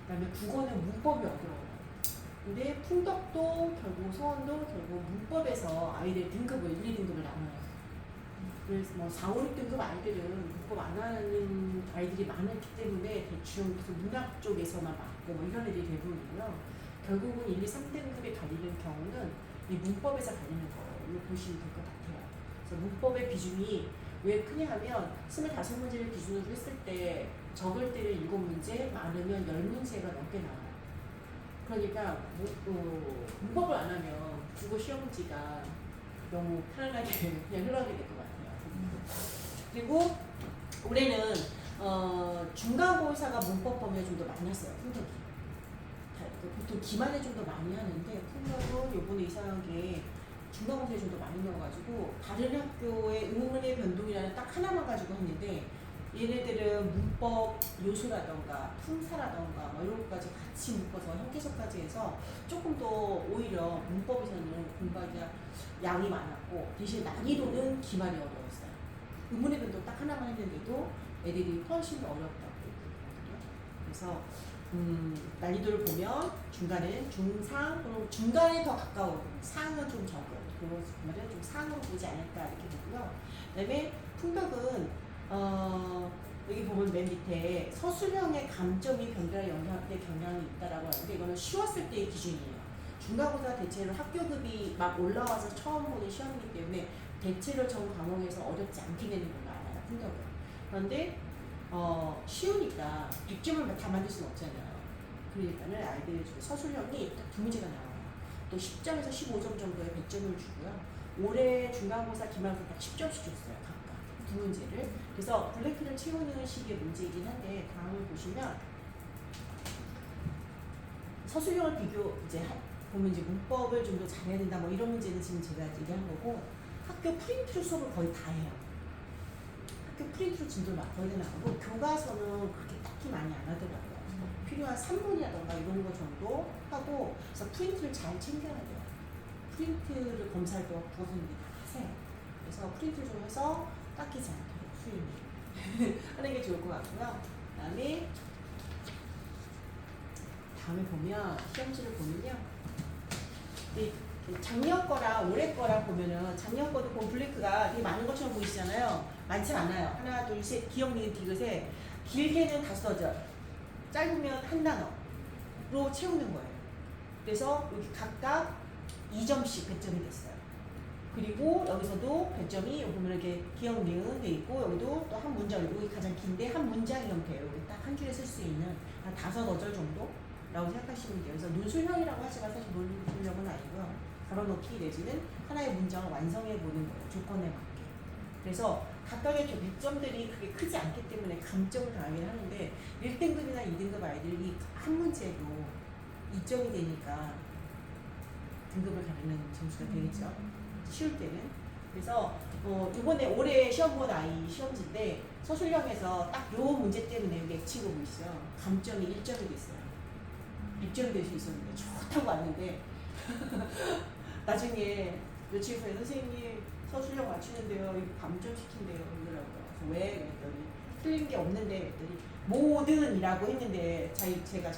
그다음에 국어는 문법이 어려워요. 근데 풍덕도 결국 서원도 결국 문법에서 아이들 등급을 1, 2등급을 나눠요. 그래서 뭐 4, 5, 6등급 아이들은 문법 안 하는 아이들이 많기 때문에 대충 무슨 문학 쪽에서만 맞고 뭐 이런 애들이 대부분이고요. 결국은 1, 2, 3등급에 갈리는 경우는 이 문법에서 갈리는 거로 보시면 될 것 같아요. 그래서 문법의 비중이 왜 크냐 하면 25문제를 기준으로 했을 때 적을 때는 7문제, 많으면 10문제가 넘게 나와요. 그러니까 문법을 안 하면 국어 시험지가 너무 편안하게 그냥 흘러가게 될 것 같아요. 그리고 올해는 중간고사가 문법 범위가 좀 더 많았어요. 풍덕이. 보통 기말에 좀 더 많이 하는데 풍덕은 요번에 이상하게 중간고사에 좀 더 많이 넣어가지고 다른 학교의 의문의 변동이라는 딱 하나만 가지고 했는데 얘네들은 문법 요소라던가 품사라던가 뭐 이런 것까지 같이 묶어서 형계서까지 해서 조금 더 오히려 문법에서는 공부하기가 양이 많았고 대신 난이도는 기말이 어려웠어요. 의문의 변동 딱 하나만 했는데도 애들이 훨씬 더 어렵다고 얘기했거든요. 그래서 난이도를 보면 중간에는 중상, 그리고 중간에 더 가까운 상은 좀 적은 그런 말은 좀 상으로 보지 않을까 이렇게 보고요. 그다음에 풍덕은 여기 보면 맨 밑에 서술형의 감점이 변별에 영향될 경향이 있다라고 하는데 이거는 쉬웠을 때의 기준이에요. 중간고사 대체로 학교급이 막 올라와서 처음 보는 시험이기 때문에 대체로 전 과목에서 어렵지 않게 되는 걸로 알아요. 풍덕은. 그런데 쉬우니까 100점을 다 만들 수는 없잖아요. 그러니까는 아이들 서술형이 딱 2문제가 나와요. 또 10점에서 15점 정도의 100점을 주고요. 올해 중간고사, 기말고사 딱 10점씩 줬어요. 각각 2문제를. 그래서 블랭크를 채우는 식의 문제이긴 한데 다음을 보시면 서술형을 보면 이제 문법을 좀 더 잘해야 된다 뭐 이런 문제는 지금 제가 얘기한 거고 학교 프린트로 수업을 거의 다 해요. 학교 프린트로 진도를 거의 다 나가고 교과서는 그렇게 딱히 많이 안 하더라고요. 필요한 3문이라던가 이런 거 정도 하고 그래서 프린트를 잘 챙겨야 돼요. 프린트를 검사할 때 국어선생님이 다 하세요. 그래서 프린트를 좀 해서 깎이지 않도록 수임이 하는 게 좋을 것 같고요. 다음에 보면 시험지를 보면요. 작년 거랑 올해 거랑 보면은 작년 거도 블랭크가 되게 많은 것처럼 보이시잖아요. 많지 않아요. 하나, 둘, 셋, 기억, 니은, 디귿에 길게는 5절, 짧으면 한 단어로 채우는 거예요. 그래서 여기 각각 2점씩 배점이 됐어요. 그리고 여기서도 배점이 보면 이렇게 기억, 니은 돼 있고 여기도 또 한 문장, 여기 가장 긴데 한 문장 형태예요. 여기 딱 한 줄에 쓸 수 있는 한 5-5절 정도라고 생각하시면 돼요. 그래서 논술형이라고 하지만 사실 논술형은 아니고요. 걸어놓기 내지는 하나의 문장을 완성해 보는 거예요. 조건에 맞게. 그래서 각각의 배점들이 그렇게 크지 않기 때문에 감점을 당하긴 하는데 1등급이나 2등급 아이들이 한 문제로 2점이 되니까 등급을 가리는 점수가 되겠죠. 쉬울 때는. 그래서 이번에 올해 시험 본 아이 시험지인데 서술형에서 딱 요 문제 때문에 여기 X고 보이시죠? 감점이 1점이 됐어요. 100점이 될 수 있었는데 좋다고 왔는데 나중에 며칠 후에 선생님 서술형 맞추는데요. 이거 감점 시킨대요. 이러더라고요. 그래서 왜? 그랬더니 틀린 게 없는데 그랬더니 모든이라고 했는데 자기가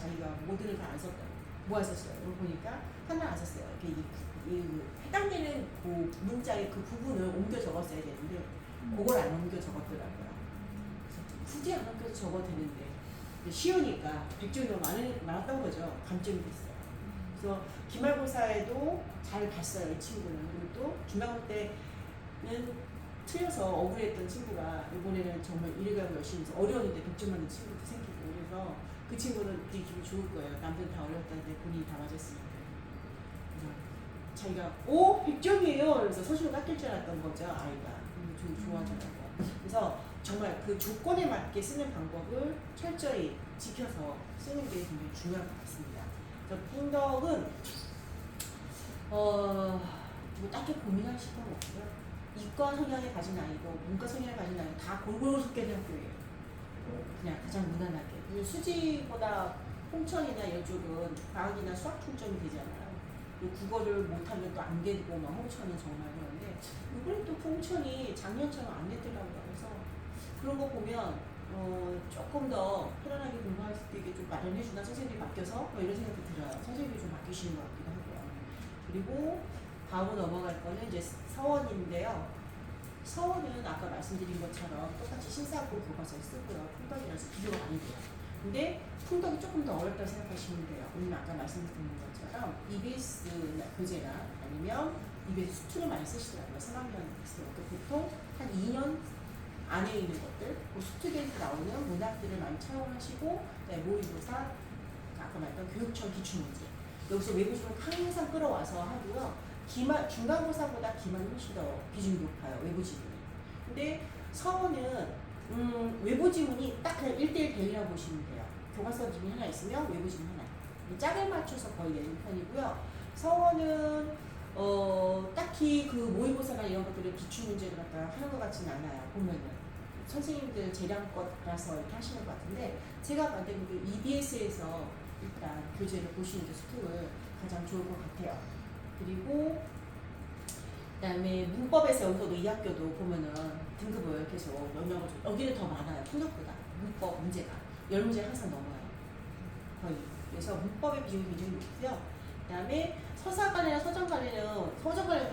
모든을 다 안 썼다고. 뭐 안 썼어요? 이거 보니까 하나 안 썼어요. 해당되는 그 문장의 그 부분을 옮겨 적었어야 되는데 그걸 안 옮겨 적었더라고요. 굳이 안 옮겨서 적어도 되는데 쉬우니까 100점이 너무 많았던 거죠. 감점이 됐어요. 그래서 기말고사에도 잘 봤어요. 이 친구는. 그리고 또 중간고 때는 틀려서 억울했던 친구가 이번에는 정말 일가고 열심히 해서 어려웠는데 100점 맞는 친구도 생기고 그래서 그 친구는 되게 기분 좋을 거예요. 남들은 다 어려웠다는데 본인이 다 맞았으니까. 그래서 자기가 100점이에요. 그래서 서술을 깎일 줄 알았던 거죠. 아이가. 좀 좋아하더라고요. 그래서 정말 그 조건에 맞게 쓰는 방법을 철저히 지켜서 쓰는 게 굉장히 중요한 것 같습니다. 그래서 풍덕은 뭐 딱히 고민하실 건 없고요. 이과 성향을 가진 아이도 문과 성향을 가진 아이도 다 골고루 섞여있는 학교예요. 그냥 가장 무난하게. 수지보다 홍천이나 이쪽은 과학이나 수학 충점이 되잖아요. 그리고 국어를 못하면 또 안 되고 막 홍천은 정말 그런데 이번에 또 홍천이 작년처럼 안 됐더라고요. 그래서 그런 거 보면 조금 더 편안하게 공부할 수 있게 좀 마련해주나 선생님이 바뀌어서 이런 생각이 들어요. 선생님이 좀 바뀌시는 것 같기도 하고요. 그리고 다음으로 넘어갈 거는 이제 서원인데요. 서원은 아까 말씀드린 것처럼 똑같이 신사고 교과서에 쓰고요. 풍덕이라서 비교가 많이 돼요. 근데 풍덕이 조금 더 어렵다고 생각하시면 돼요. 왜냐면 아까 말씀드린 것처럼 EBS 교재나 아니면 EBS 수투를 많이 쓰시더라고요. 3학년 있을 때 보통 한 2년 안에 있는 것들, 그 수투에서 나오는 문학들을 많이 차용하시고 모의고사, 아까 말했던 교육청 기출문제 여기서 외부지문 항상 끌어와서 하고요. 중간고사보다 기말이 훨씬 더 비중이 높아요. 외부지문이. 근데 서원은 외부지문이 딱 그냥 1대1 대이라고 보시면 돼요. 교과서 지문이 하나 있으면 외부지문 하나. 짝을 맞춰서 거의 내는 편이고요. 서원은 딱히 그 모의고사나 이런 것들을 기출문제를 갖다 하는 것 같지는 않아요. 보면은. 선생님들 재량껏 이렇게 하시는 것 같은데 제가 봤을 때는 그 EBS에서 일단 교재를 보시는 게 수특을 가장 좋을 것 같아요. 그리고 그다음에 문법에서 여기서도 이 학교도 보면은 등급을 계속 영역을 여기는 더 많아요. 풍력보다 문법 문제가 10문제 항상 넘어요. 거의. 그래서 문법의 비중이 굉장히 높고요. 그다음에 서사관이나 서정관에는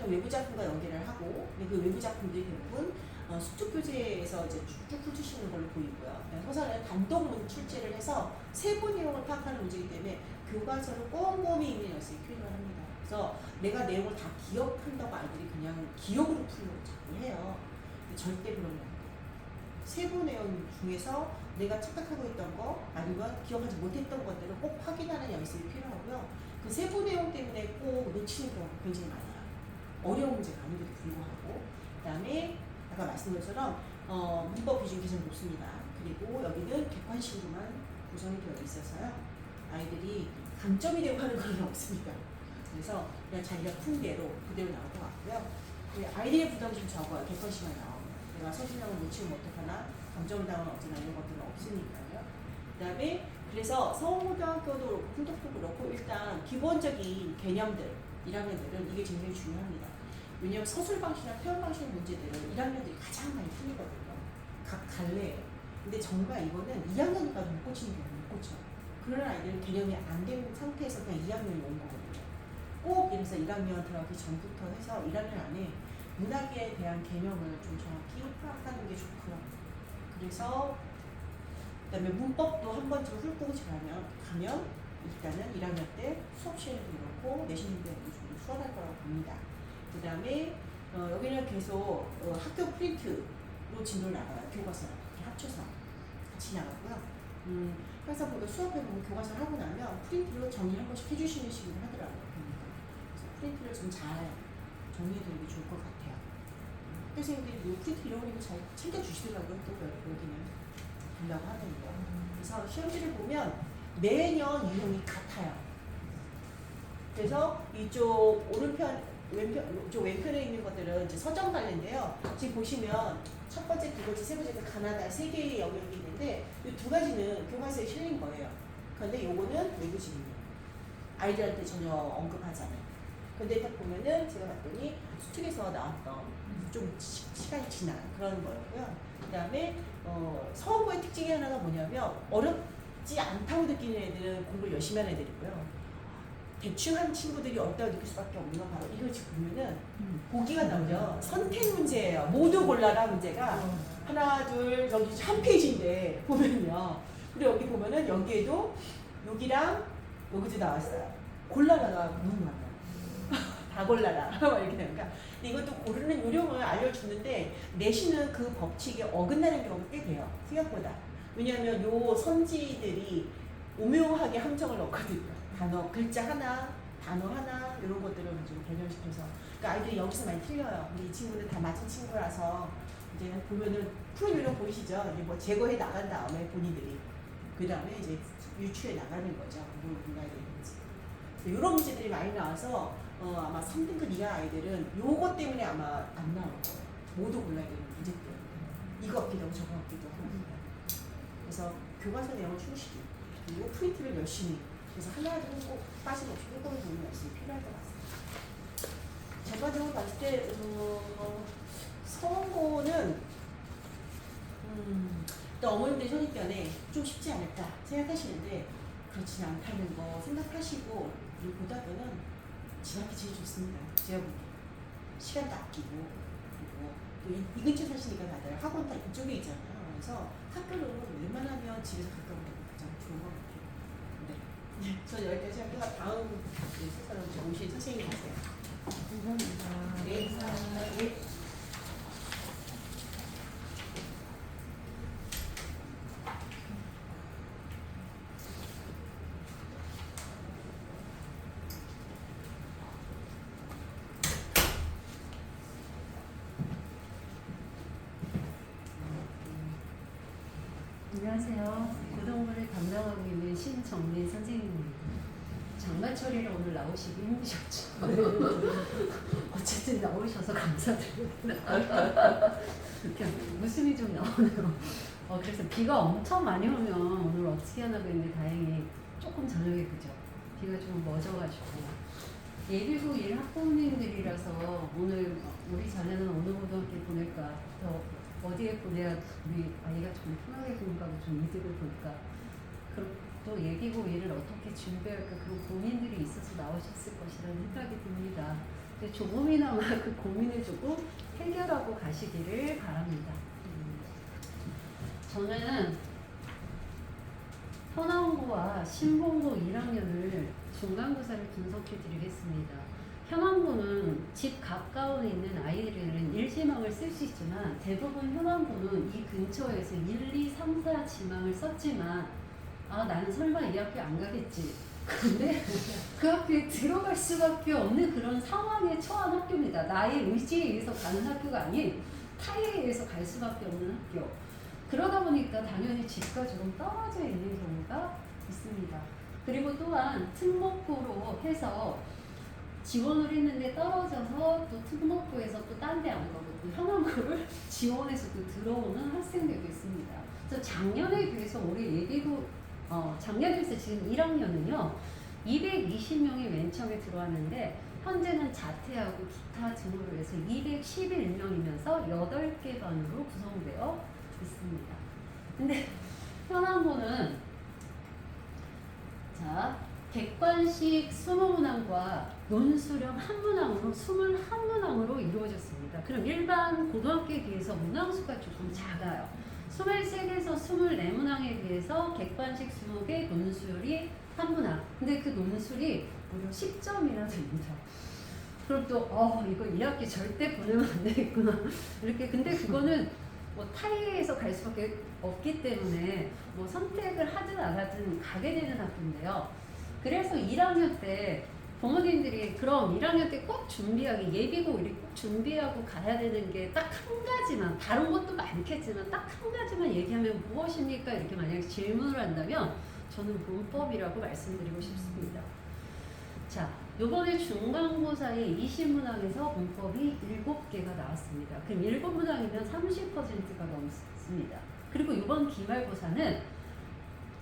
외부 작품과 연계를 하고 그 외부 작품들이 대부분 수특 교재에서 이제 쭉쭉 훑으시는 걸로 보이고요. 서사는 단독 출제를 해서 세부 내용을 파악하는 문제이기 때문에 교과서를 꼼꼼히 읽는 연습이 필요합니다. 그래서 내가 내용을 다 기억한다고 아이들이 그냥 기억으로 풀려고 자꾸 해요. 근데 절대 그러면 안 돼요. 세부 내용 중에서 내가 착각하고 있던 거 아니면 기억하지 못했던 것들을 꼭 확인하는 연습이 필요하고요. 그 세부 내용 때문에 꼭 놓치는 경우가 굉장히 많아요. 어려운 문제가 아닌데도 불구하고. 그 다음에 아까 말씀드린 것처럼 문법 비중이 굉장히 높습니다. 그리고 여기는 객관식으로만 구성이 되어 있어서요. 아이들이 강점이 되고 하는 건 없습니다. 그래서 그냥 자기가 푼 대로 그대로 나올 것 같고요. 아이들의 부담이 좀 적어요. 객관식만 나오면. 내가 서술형을 놓치면 어떡하나, 감정당은 어쩌나 이런 것들은 없으니까요. 그 다음에 그래서 서울고등학교도 그렇고 풍덕도 그렇고 일단 기본적인 개념들 1학년들은 이게 굉장히 중요합니다. 왜냐하면 서술 방식이나 표현 방식 문제들은 1학년들이 가장 많이 풀리거든요. 각 갈래예요. 근데 정말 이거는 2학년까지 못 고치는 경우 못 고쳐요. 그런 아이들은 개념이 안 되는 상태에서 그냥 2학년이 온 거거든요. 꼭 이래서 1학년 들어가기 전부터 해서 1학년 안에 문학에 대한 개념을 좀 정확히 파악하는 게 좋고요. 그래서 그다음에 문법도 한 번쯤 훑고 가면 일단은 1학년 때 수업 시간도 그렇고 내신 준비하기 좀 수월할 거라고 봅니다. 그 다음에 여기는 계속 학교 프린트로 진도를 나가요. 교과서랑 이렇게 합쳐서 같이 나가고요. 항상 보면 수업에 보면 교과서를 하고 나면 프린트로 정리 한 번씩 해주시는 식으로 하더라고요. 그래서 프린트를 좀 잘 정리해드리는 게 좋을 것 같아요. 선생님들이 프린트 이런 거 잘 챙겨주시더라고요. 또 여기는 된다고 하더라고요. 그래서 시험지를 보면 매년 유형이 같아요. 그래서 이쪽 왼편에 있는 것들은 이제 서점 관련인데요. 지금 보시면 첫 번째, 두 번째, 세 번째가 가나다 3개의 영역이 있는데 이 2가지는 교과서에 실린 거예요. 그런데 요거는 외부지문이에요. 아이들한테 전혀 언급하지 않아요. 근데 딱 보면은 제가 봤더니 수특에서 나왔던 좀 시간이 지난 그런 거였고요. 그 다음에 서원고의 특징이 하나가 뭐냐면 어렵지 않다고 느끼는 애들은 공부를 열심히 하는 애들이고요. 대충 한 친구들이 어렵다고 느낄 수밖에 없는 건 바로 이걸 지금 보면은 보기가 나오죠. 선택 문제예요. 모두 골라라 문제가 하나, 둘, 여기 한 페이지인데 보면요. 그리고 여기 보면은 여기에도 여기랑 여기도 나왔어요. 골라라가 너무 많아요. 다 골라라 막 이렇게 되니까 이것도 고르는 요령을 알려주는데 내신은 그 법칙에 어긋나는 경우가 꽤 돼요. 생각보다. 왜냐하면 요 선지들이 오묘하게 함정을 넣거든요. 단어, 글자 하나, 단어 하나 이런 것들을 가지고 변형시켜서 그러니까 아이들이 여기서 많이 틀려요. 근데 이 친구는 다 맞은 친구라서 이제 보면은 푸른 요령 보이시죠? 이제 뭐 제거해 나간 다음에 본인들이 그 다음에 이제 유추해 나가는 거죠. 뭘 골라야 되는지. 이런 문제들이 많이 나와서 아마 3등급 이하 아이들은 요것 때문에 아마 안 나올 거예요. 모두 골라야 되는 문제 때문에. 이거 없기도 하고 저거 없기도 하고. 그래서 교과서 내용을 충실히 그리고 프린트를 열심히 그래서 하나는 꼭 빠짐없이 꼼꼼히 보는 말씀이 필요할 것 같습니다. 전반적으로 봤을 때 선고는 또 어머님들 선입견에 좀 쉽지 않을까 생각하시는데 그렇지 않다는 거 생각하시고 이 고등학교는 진학이 제일 좋습니다. 제가 보기에 시간도 아끼고 그리고 또 이 근처 사시니까 다들 학원 다 이쪽에 있잖아요. 그래서 학교로 웬만하면 집에서 가까운 게 가장 좋은 것 같아요. 네, 저 여기까지 할게요. 다음 세사람 오신 선생님 하세요. 감사합니다. 네, 감사합니다. 네. 안녕하세요. 고등부를 담당하고 있는 신정민 선생님입니다. 장마철이라 오늘 나오시기 힘드셨죠? 어쨌든 나오셔서 감사드립니다. 이렇게 웃음이 좀 나오네요. 그래서 비가 엄청 많이 오면 오늘 어떻게 하나 그랬는데 다행히 조금 저녁에 그죠? 비가 좀 멎어가지고 예비고 1학부모님들이라서 오늘 우리 자녀는 어느 고등학교 보낼까 더 어디에 보내야 우리 아이가 좀 편하게 공부하고 좀 이득을 볼까 그리고 또 예비고 1을 어떻게 준비할까 그런 고민들이 있어서 나오셨을 것이라는 생각이 듭니다. 근데 조금이나마 그 고민을 조금 해결하고 가시기를 바랍니다. 저는 현황고와 신봉고 1학년을 중간고사를 분석해 드리겠습니다. 현황고는 집 가까운 있는 아이들은 일지망을 쓸 수 있지만 대부분 현황고는 이 근처에서 1, 2, 3, 4 지망을 썼지만 나는 설마 이 학교 안 가겠지. 근데 그 학교에 들어갈 수밖에 없는 그런 상황에 처한 학교입니다. 나의 의지에 의해서 가는 학교가 아닌 타의에 의해서 갈 수밖에 없는 학교. 그러다 보니까 당연히 집과 조금 떨어져 있는 경우가 있습니다. 그리고 또한 특목고로 해서 지원을 했는데 떨어져서 또 특목고에서 또 딴 데 안 가고 또 현황고를 지원해서 또 들어오는 학생들도 있습니다. 그래서 작년에 비해서 올해 예비고 작년에 비해서 지금 1학년은요 220명이 맨 처음에 들어왔는데 현재는 자퇴하고 기타 등으로 해서 211명이면서 8개 반으로 구성되어 있습니다. 근데 현황고는 객관식 20문항과 논수령 1문항으로 21문항으로 이루어졌습니다. 그럼 일반 고등학교에 비해서 문항수가 조금 작아요. 23개에서 24문항에 비해서 객관식 20개, 논술이 1문항. 근데 그 논술이 무려 10점이나 됩니다. 그럼 또 이거 2학기 절대 보내면 안 되겠구나. 이렇게 근데 그거는 뭐 타의에서 갈 수밖에 없기 때문에 뭐 선택을 하든 안 하든 가게 되는 학교인데요. 그래서 1학년 때 부모님들이 그럼 1학년 때 꼭 준비하기 예비고 우리 꼭 준비하고 가야 되는 게 딱 한 가지만 다른 것도 많겠지만 딱 한 가지만 얘기하면 무엇입니까? 이렇게 만약에 질문을 한다면 저는 문법이라고 말씀드리고 싶습니다. 자, 요번에 중간고사에 20문항에서 문법이 7개가 나왔습니다. 그럼 7문항이면 30%가 넘습니다. 그리고 이번 기말고사는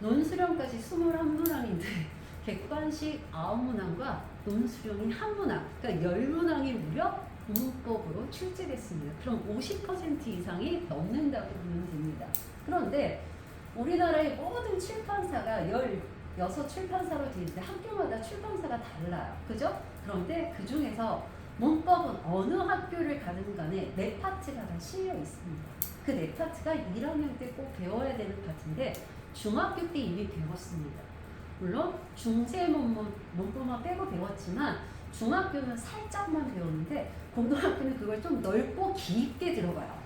논수령까지 21문항인데 객관식 9문항과 논수령이 1문항, 그러니까 10문항이 무려 문법으로 출제됐습니다. 그럼 50% 이상이 넘는다고 보면 됩니다. 그런데 우리나라의 모든 출판사가 16 출판사로 되어 있는데 학교마다 출판사가 달라요. 그죠? 그런데 그 중에서 문법은 어느 학교를 가든 간에 4파트가 다 실려 있습니다. 그 4파트가 1학년 때 꼭 배워야 되는 파트인데 중학교 때 이미 배웠습니다. 물론 중세 문법만 빼고 배웠지만 중학교는 살짝만 배우는데 고등학교는 그걸 좀 넓고 깊게 들어가요.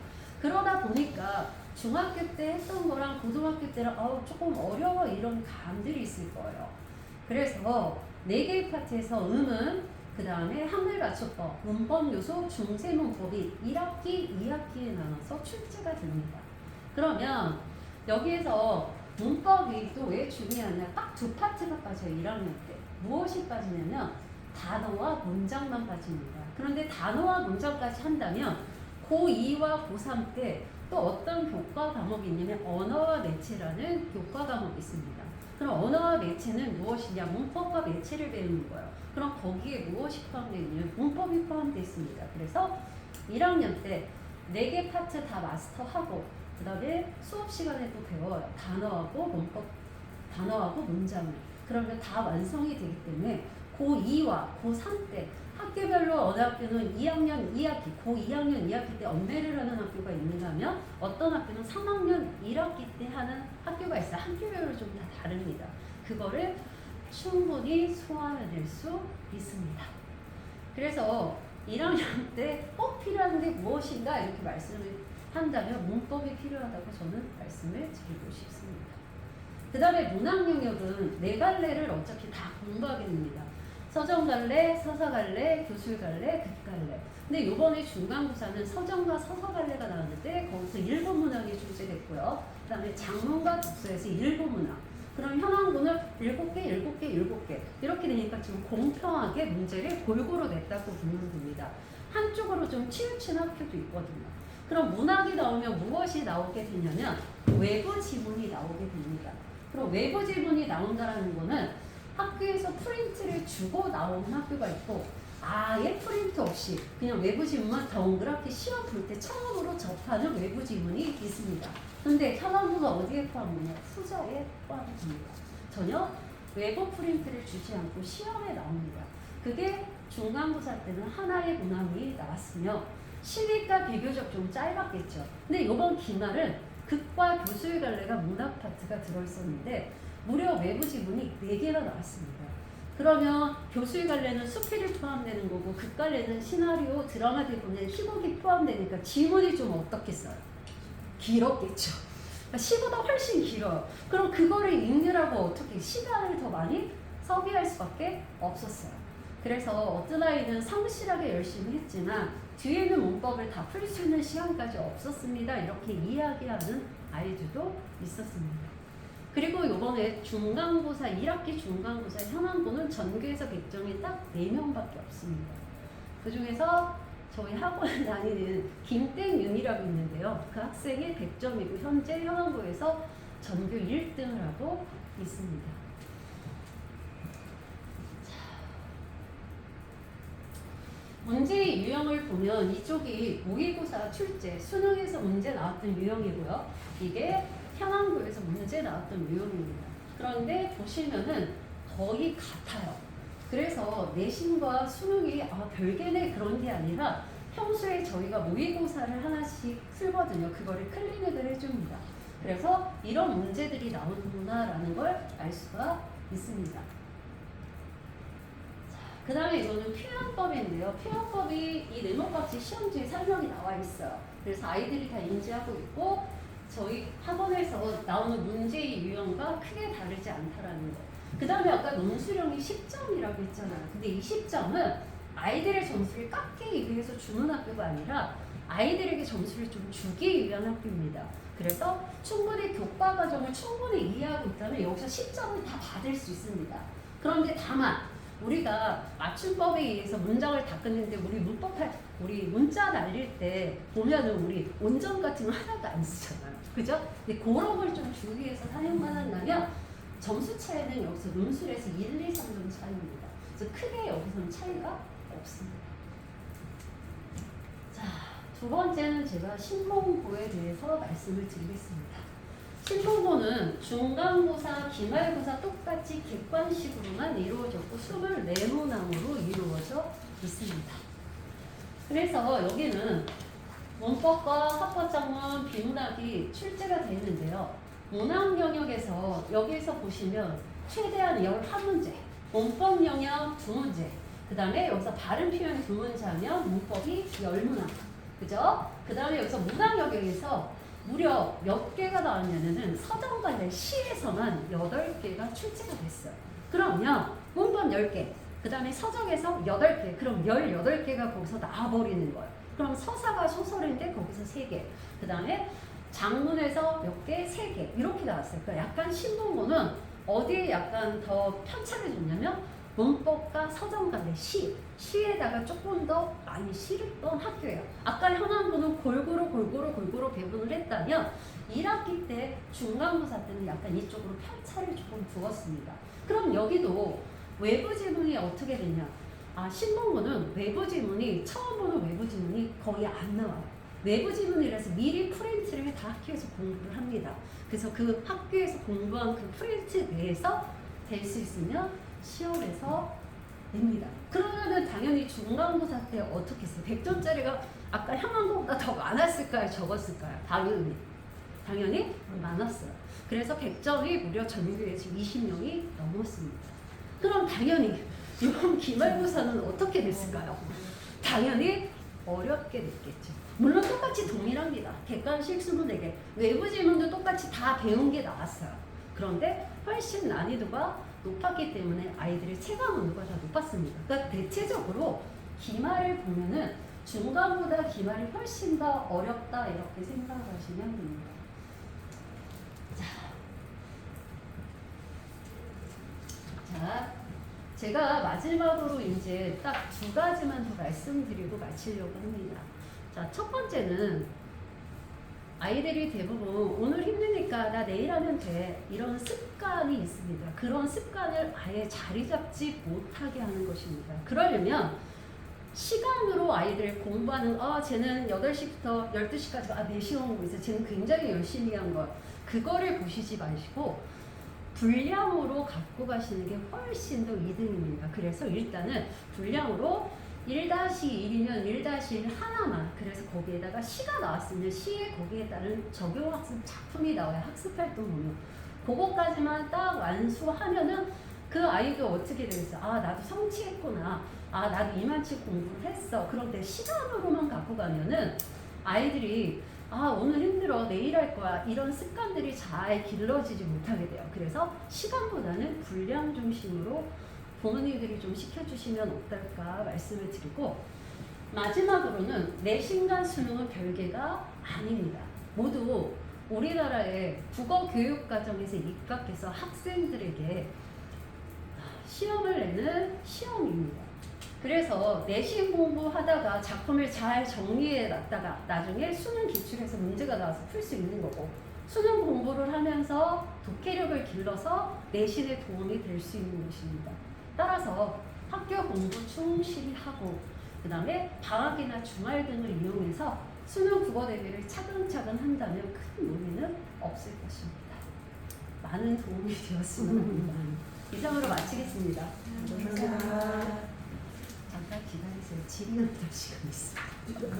그러다 보니까 중학교 때 했던 거랑 고등학교 때랑 조금 어려워 이런 감들이 있을 거예요. 그래서 4개의 파트에서 음은 그 다음에 학물맞춤법, 문법 요소, 중세문법이 1학기, 2학기에 나눠서 출제가 됩니다. 그러면 여기에서 문법이 또 왜 중요하냐? 딱 2파트가 빠져요. 1학년 때. 무엇이 빠지냐면 단어와 문장만 빠집니다. 그런데 단어와 문장까지 한다면 고2와 고3 때 또 어떤 교과 과목이 있냐면 언어와 매체라는 교과 과목이 있습니다. 그럼 언어와 매체는 무엇이냐? 문법과 매체를 배우는 거예요. 그럼 거기에 무엇이 포함되어 있냐면 문법이 포함되어 있습니다. 그래서 1학년 때 4개 파트 다 마스터하고 그 다음에 수업 시간에도 배워요. 단어하고 문법, 단어하고 문장을. 그러면 다 완성이 되기 때문에 고2와 고3 때 학교별로 어느 학교는 2학년 2학기, 고2학년 2학기 때 엄매를 하는 학교가 있는가 하면 어떤 학교는 3학년 1학기 때 하는 학교가 있어요. 학교별로 좀 다 다릅니다. 그거를 충분히 소화해낼 수 있습니다. 그래서 1학년 때 꼭 필요한 게 무엇인가 이렇게 말씀을 한다면 문법이 필요하다고 저는 말씀을 드리고 싶습니다. 그 다음에 문학 영역은 4갈래를 어차피 다 공부하게 됩니다. 서정갈래, 서사갈래, 교술갈래, 극갈래. 근데 요번에 중간고사는 서정과 서사갈래가 나왔는데 거기서 일본 문학이 출제됐고요. 그 다음에 장문과 독서에서 일본 문학. 그럼 현황군을 7개 이렇게 되니까 좀 공평하게 문제를 골고루 냈다고 보면 됩니다. 한쪽으로 좀 치우친 학교도 있거든요. 그럼 문학이 나오면 무엇이 나오게 되냐면 외부 지문이 나오게 됩니다. 그럼 외부 지문이 나온다는 거는 학교에서 프린트를 주고 나오는 학교가 있고 아예 프린트 없이 그냥 외부 지문만 동그랗게 시험 볼 때 처음으로 접하는 외부 지문이 있습니다. 근데 현황부가 어디에 포함되냐? 후자에 포함됩니다. 전혀 외부 프린트를 주지 않고 시험에 나옵니다. 그게 중간고사 때는 하나의 문항이 나왔으며 실기가 비교적 좀 짧았겠죠. 근데 이번 기말은 극과 교술 갈래가 문학 파트가 들어있었는데 무려 외부 지문이 4개나 나왔습니다. 그러면 교술 갈래는 수필이 포함되는 거고 극 갈래는 시나리오, 드라마 대본에 희곡이 포함되니까 지문이 좀 어떻겠어요? 길었겠죠. 시보다 훨씬 길어요. 그럼 그거를 읽느라고 어떻게 시간을 더 많이 소비할 수밖에 없었어요. 그래서 어떤 아이는 성실하게 열심히 했지만 뒤에는 문법을 다 풀 수 있는 시간까지 없었습니다. 이렇게 이야기하는 아이들도 있었습니다. 그리고 이번에 중간고사 1학기 중간고사 현황고는 전교에서 100점이 딱 4명밖에 없습니다. 그 중에서 저희 학원 다니는 김땡윤이라고 있는데요. 그 학생이 100점이고 현재 현황고에서 전교 1등을 하고 있습니다. 문제의 유형을 보면 이쪽이 모의고사 출제, 수능에서 문제 나왔던 유형이고요. 이게 현황고에서 문제 나왔던 유형입니다. 그런데 보시면은 거의 같아요. 그래서 내신과 수능이 별개네 그런 게 아니라 평소에 저희가 모의고사를 하나씩 풀거든요. 그거를 클리닉을 해줍니다. 그래서 이런 문제들이 나오는구나라는 걸 알 수가 있습니다. 그 다음에 이거는 표현법인데요. 표현법이 이 네모같이 시험지에 설명이 나와 있어요. 그래서 아이들이 다 인지하고 있고 저희 학원에서 나오는 문제의 유형과 크게 다르지 않다라는 거. 그 다음에 아까 논술형이 10점이라고 했잖아요. 근데 이 10점은 아이들의 점수를 깎기 위해서 주는 학교가 아니라 아이들에게 점수를 좀 주기 위한 학교입니다. 그래서 충분히 교과 과정을 충분히 이해하고 있다면 여기서 10점을 다 받을 수 있습니다. 그런데 다만 우리가 맞춤법에 의해서 문장을 다 끊는데 우리 문자 날릴 때 보면은 우리 온전 같은 거 하나도 안 쓰잖아요. 그죠? 근데 그런 걸 좀 주기 위해서 사용만 한다면 점수 차이는 여기서 논술에서 1, 2, 3점 차이입니다. 그래서 크게 여기서는 차이가 없습니다. 자, 두 번째는 제가 신문고에 대해서 말씀을 드리겠습니다. 신문고는 중간고사, 기말고사 똑같이 객관식으로만 이루어졌고 24문항으로 이루어져 있습니다. 그래서 여기는 문법과 합법작문, 비문학이 출제가 되는데요. 문학 영역에서 여기에서 보시면 최대한 11문제, 문법 영역 2문제, 그 다음에 여기서 발음 표현이 두 문자면 문법이 열문항. 그죠? 그 다음에 여기서 문항역에서 무려 몇 개가 나왔냐면은 서정관의 시에서만 8개가 출제가 됐어요. 그러면 문법 10개, 그 다음에 서적에서 8개, 그럼 18개가 거기서 나와버리는 거예요. 그럼 서사가 소설인데 거기서 3개, 그 다음에 장문에서 몇 개, 3개 이렇게 나왔어요. 그러니까 약간 신문고는 어디에 약간 더 편차를 줬냐면 문법과 서정간의 시에다가 조금 더 많이 실었던 학교예요. 아까 현황부는 골고루 배분을 했다면 1학기 때 중간고사 때는 약간 이쪽으로 편차를 조금 두었습니다. 그럼 여기도 외부 지문이 어떻게 되냐? 신문고는 외부 지문이 처음 보는 외부 지문이 거의 안 나와요. 외부 지문이라서 미리 프린트를 다 학교에서 공부를 합니다. 그래서 그 학교에서 공부한 그 프린트 내에서 될 수 있으면 시험에서 냅니다. 그러면은 당연히 중간고사 때 어떻게 했어요? 100점짜리가 아까 현황고보다 더 많았을까요? 적었을까요? 당연히 많았어요. 그래서 100점이 무려 전교에 지금 20명이 넘었습니다. 그럼 당연히 이번 기말고사는 어떻게 됐을까요? 당연히 어렵게 됐겠죠. 물론 똑같이 동일합니다. 객관식 24개, 외부 지문도 똑같이 다 배운 게 나왔어요. 그런데 훨씬 난이도가 높았기 때문에 아이들의 체감 온도가 다 높았습니다. 그러니까 대체적으로 기말을 보면은 중간보다 기말이 훨씬 더 어렵다 이렇게 생각하시면 됩니다. 자, 제가 마지막으로 이제 딱 2가지만 더 말씀드리고 마치려고 합니다. 자, 첫 번째는 아이들이 대부분 오늘 힘드니까 나 내일 하면 돼 이런 습관이 있습니다. 그런 습관을 아예 자리 잡지 못하게 하는 것입니다. 그러려면 시간으로 아이들 공부하는 쟤는 8시부터 12시까지 4시간 공부 있어. 쟤는 굉장히 열심히 한 것. 그거를 보시지 마시고 분량으로 갖고 가시는 게 훨씬 더 이득입니다. 그래서 일단은 분량으로 1-1이면 1-1 하나만, 그래서 거기에다가 시가 나왔으면 시에 거기에 따른 적용학습 작품이 나와요. 학습활동 보면 그거까지만 딱 완수하면은 그 아이도 어떻게 되겠어? 나도 성취했구나. 나도 이만치 공부를 했어. 그런데 시간으로만 갖고 가면은 아이들이 오늘 힘들어 내일 할 거야 이런 습관들이 잘 길러지지 못하게 돼요. 그래서 시간보다는 분량 중심으로 부모님들이 좀 시켜주시면 어떨까 말씀을 드리고, 마지막으로는 내신과 수능은 별개가 아닙니다. 모두 우리나라의 국어 교육 과정에서 입각해서 학생들에게 시험을 내는 시험입니다. 그래서 내신 공부하다가 작품을 잘 정리해 놨다가 나중에 수능 기출에서 문제가 나와서 풀 수 있는 거고, 수능 공부를 하면서 독해력을 길러서 내신에 도움이 될 수 있는 것입니다. 따라서 학교 공부 충실히 하고 그 다음에 방학이나 주말 등을 이용해서 수능 국어 대비를 차근차근 한다면 큰 무리는 없을 것입니다. 많은 도움이 되었으면 합니다. 이상으로 마치겠습니다. 감사합니다. 잠깐 기다리세요. 질의응답 시간 있습니다.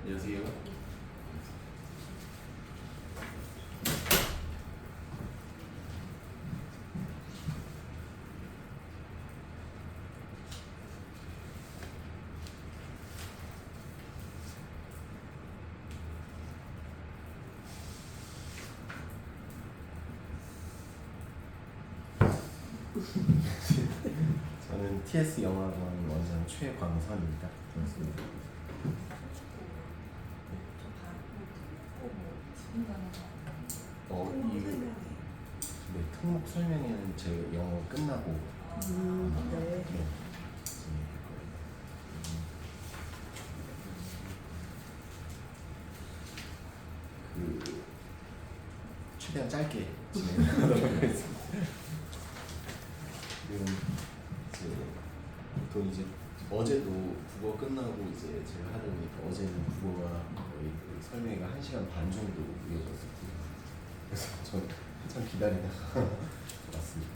안녕하세요. 저는 TS 영화관 원장 최광선입니다. 반갑습니다. 네, 특목 설명회는 제 영어 끝나고 네. 진행할 거예요. 최대한 짧게 진행하도록 하겠습니다. 지금 이제 보통 이제 어제도 국어 끝나고 이제 제가 하다 보니까 어제는 국어가 거의 그 설명회가 1시간 반 정도 이어졌었고요. 그래서 전 한참 기다리다가 왔습니다.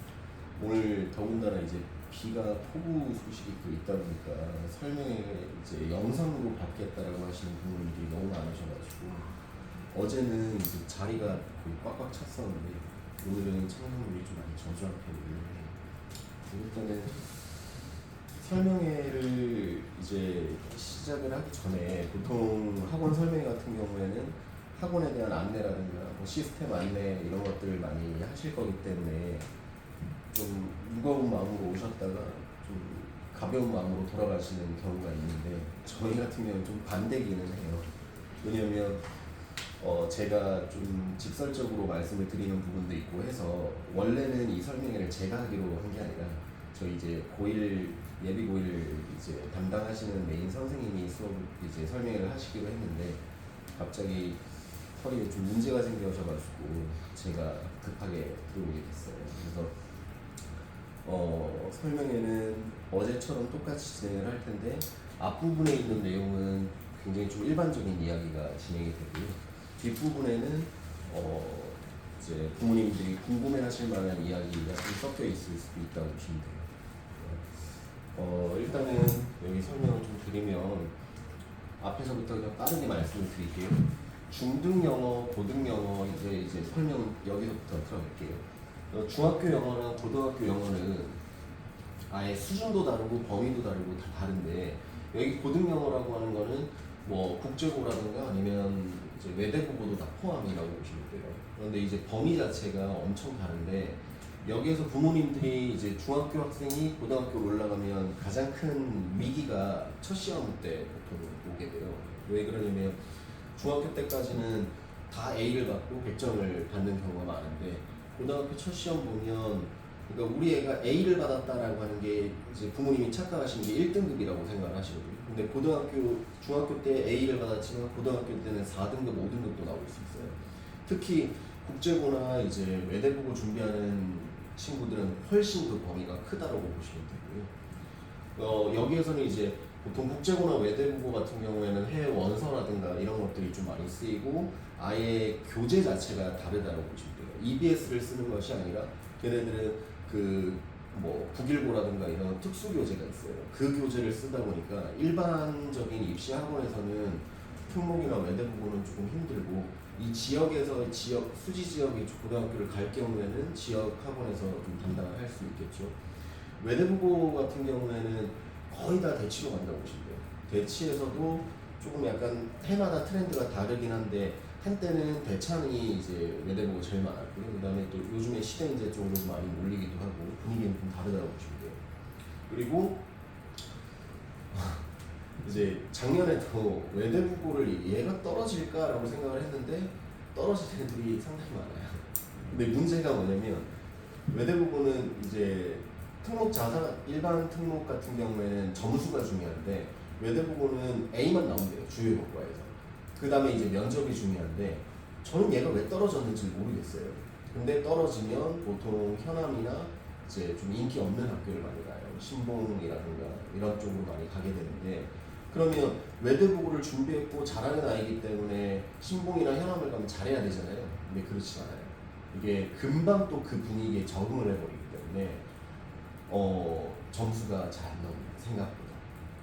오늘 더군다나 이제 비가 폭우 소식이 또 있다 보니까 설명회 이제 영상으로 받겠다라고 하시는 부모님들이 너무 많으셔가지고 어제는 이제 자리가 거의 꽉꽉 찼었는데 오늘은 청소년들이 좀 많이 저조한 편이긴 해요. 일단은 설명회를 이제 시작을 하기 전에 보통 학원 설명회 같은 경우에는 학원에 대한 안내라든가 뭐 시스템 안내 이런 것들을 많이 하실 거기 때문에 좀 무거운 마음으로 오셨다가 좀 가벼운 마음으로 돌아가시는 경우가 있는데 저희 같은 경우는 좀 반대기는 해요. 왜냐면 제가 좀 직설적으로 말씀을 드리는 부분도 있고 해서 원래는 이 설명회를 제가 하기로 한 게 아니라 저희 이제 예비 고1 이제 담당하시는 메인 선생님이 수업 이제 설명회를 하시기로 했는데 갑자기 허리에 좀 문제가 생겨셔가지고 제가 급하게 들어오게 됐어요. 그래서 설명회는 어제처럼 똑같이 진행을 할 텐데 앞부분에 있는 내용은 굉장히 좀 일반적인 이야기가 진행이 되고요. 뒷부분에는 이제 부모님들이 궁금해하실 만한 이야기가 좀 섞여 있을 수도 있다고 보시면 돼요. 일단은 여기 설명을 좀 드리면 앞에서부터 그냥 빠르게 말씀을 드릴게요. 중등 영어, 고등 영어 이제 설명 여기서부터 들어갈게요. 중학교 영어랑 고등학교 영어는 아예 수준도 다르고 범위도 다르고 다 다른데 여기 고등 영어라고 하는 거는 뭐 국제고라든가 아니면 이제 외대국어도 다 포함이라고 보시면 돼요. 그런데 이제 범위 자체가 엄청 다른데 여기에서 부모님들이 이제 중학교 학생이 고등학교로 올라가면 가장 큰 위기가 첫 시험 때 보통 오게 돼요. 왜 그러냐면 중학교 때까지는 다 A를 받고 100점을 받는 경우가 많은데 고등학교 첫 시험 보면 그러니까 우리 애가 A를 받았다라고 하는 게 이제 부모님이 착각하시는 게 1등급이라고 생각을 하시거든요. 근데 중학교 때 A를 받았지만 고등학교 때는 4등급, 5등급도 나올 수 있어요. 특히 국제고나 이제 외대국어 준비하는 친구들은 훨씬 그 범위가 크다라고 보시면 되고요. 여기에서는 이제 보통 국제고나 외대국어 같은 경우에는 해외 원서라든가 이런 것들이 좀 많이 쓰이고 아예 교재 자체가 다르다고 보시면 돼요. EBS를 쓰는 것이 아니라 걔네들은 그 뭐 북일고라든가 이런 특수 교재가 있어요. 그 교재를 쓰다 보니까 일반적인 입시 학원에서는 특목이나 외대국어는 조금 힘들고 이 지역에서 수지 지역의 고등학교를 갈 경우에는 지역 학원에서 좀 담당을 할 수 있겠죠. 외대국어 같은 경우에는 거의 다 대치로 간다고 보시면 돼요. 대치에서도 조금 약간 해마다 트렌드가 다르긴 한데 한때는 대창이 이제 외대국어 제일 많았고요. 그 다음에 또 요즘에 시대인재 쪽으로 많이 몰리기도 하고 분위기는 좀 다르다고 보시면 돼요. 그리고 이제 작년에도 외대국어를 얘가 떨어질까라고 생각을 했는데 떨어질 애들이 상당히 많아요. 근데 문제가 뭐냐면 외대국어는 이제 일반 특목 같은 경우에는 점수가 중요한데 외대국어는 A만 나오면 돼요. 주요 교과에서. 그 다음에 이제 면접이 중요한데 저는 얘가 왜 떨어졌는지 모르겠어요. 근데 떨어지면 보통 현암이나 이제 좀 인기 없는 학교를 많이 가요. 신봉이라든가 이런 쪽으로 많이 가게 되는데 그러면 외대국어를 준비했고 잘하는 아이기 때문에 신봉이나 현암을 가면 잘해야 되잖아요. 근데 그렇지 않아요. 이게 금방 또 그 분위기에 적응을 해버리기 때문에 점수가 잘 안 나옵니다. 생각보다.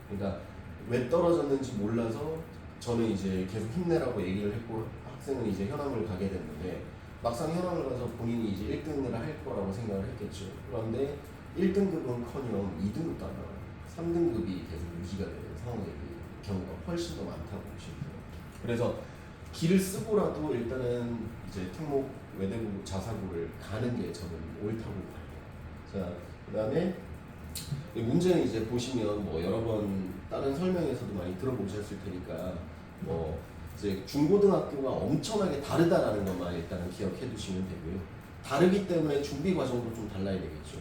그러니까 왜 떨어졌는지 몰라서 저는 이제 계속 힘내라고 얘기를 했고 학생은 이제 현암을 가게 됐는데 막상 현암을 가서 본인이 이제 1등을 할 거라고 생각을 했겠죠. 그런데 1등급은커녕 2등급도 안 나와요. 3등급이 계속 유지가 되는 상황의 경우가 훨씬 더 많다고 보시면 돼요. 그래서 길을 쓰고라도 일단은 이제 특목 외대국 자사고를 가는 게 저는 옳다고 봐요. 자, 그 다음에 문제는 이제 보시면 뭐 여러 번 다른 설명에서도 많이 들어보셨을 테니까 뭐 이제 중고등학교가 엄청나게 다르다라는 것만 일단은 기억해 두시면 되고요. 다르기 때문에 준비 과정도 좀 달라야 되겠죠.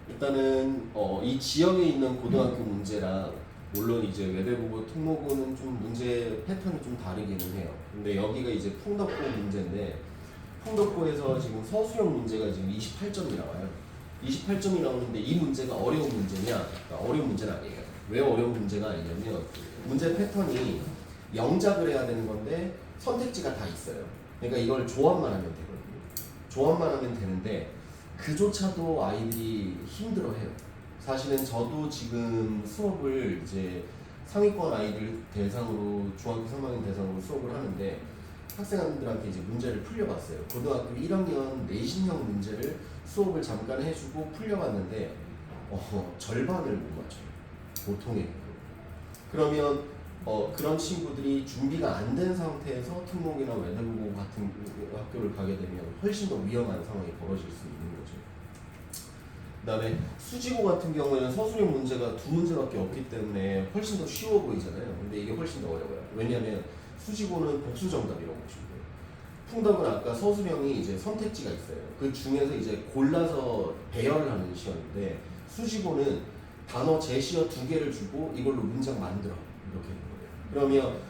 일단은 이 지역에 있는 고등학교 문제랑 물론 이제 외대국어 특목고는 좀 문제 패턴이 좀 다르기는 해요. 근데 여기가 이제 풍덕고 문제인데 풍덕고에서 지금 서술형 문제가 지금 28점이 나와요. 28점이 나오는데 이 문제가 어려운 문제냐? 그러니까 어려운 문제는 아니에요. 왜 어려운 문제가 아니냐면 문제 패턴이 영작을 해야 되는 건데 선택지가 다 있어요. 그러니까 이걸 조합만 하면 되거든요. 조합만 하면 되는데 그조차도 아이들이 힘들어해요. 사실은 저도 지금 수업을 이제 상위권 아이들 대상으로 중학교 3학년 대상으로 수업을 하는데 학생들한테 이제 문제를 풀려봤어요. 고등학교 1학년 내신형 문제를 수업을 잠깐 해주고 풀려봤는데 절반을 못 맞춰요. 보통의 그러면 그런 친구들이 준비가 안 된 상태에서 특목이나 외대부고 같은 학교를 가게 되면 훨씬 더 위험한 상황이 벌어질 수 있는 거죠. 그 다음에 수지고 같은 경우에는 서술형 문제가 2문제밖에 없기 때문에 훨씬 더 쉬워 보이잖아요. 근데 이게 훨씬 더 어려워요. 왜냐하면 수지고는 복수 정답이라고 보시면 돼요. 풍덕은 아까 서술형이 이제 선택지가 있어요. 그 중에서 이제 골라서 배열을 하는 시험인데 수지고는 단어 제시어 2개를 주고 이걸로 문장 만들어 이렇게 되는 거예요. 그러면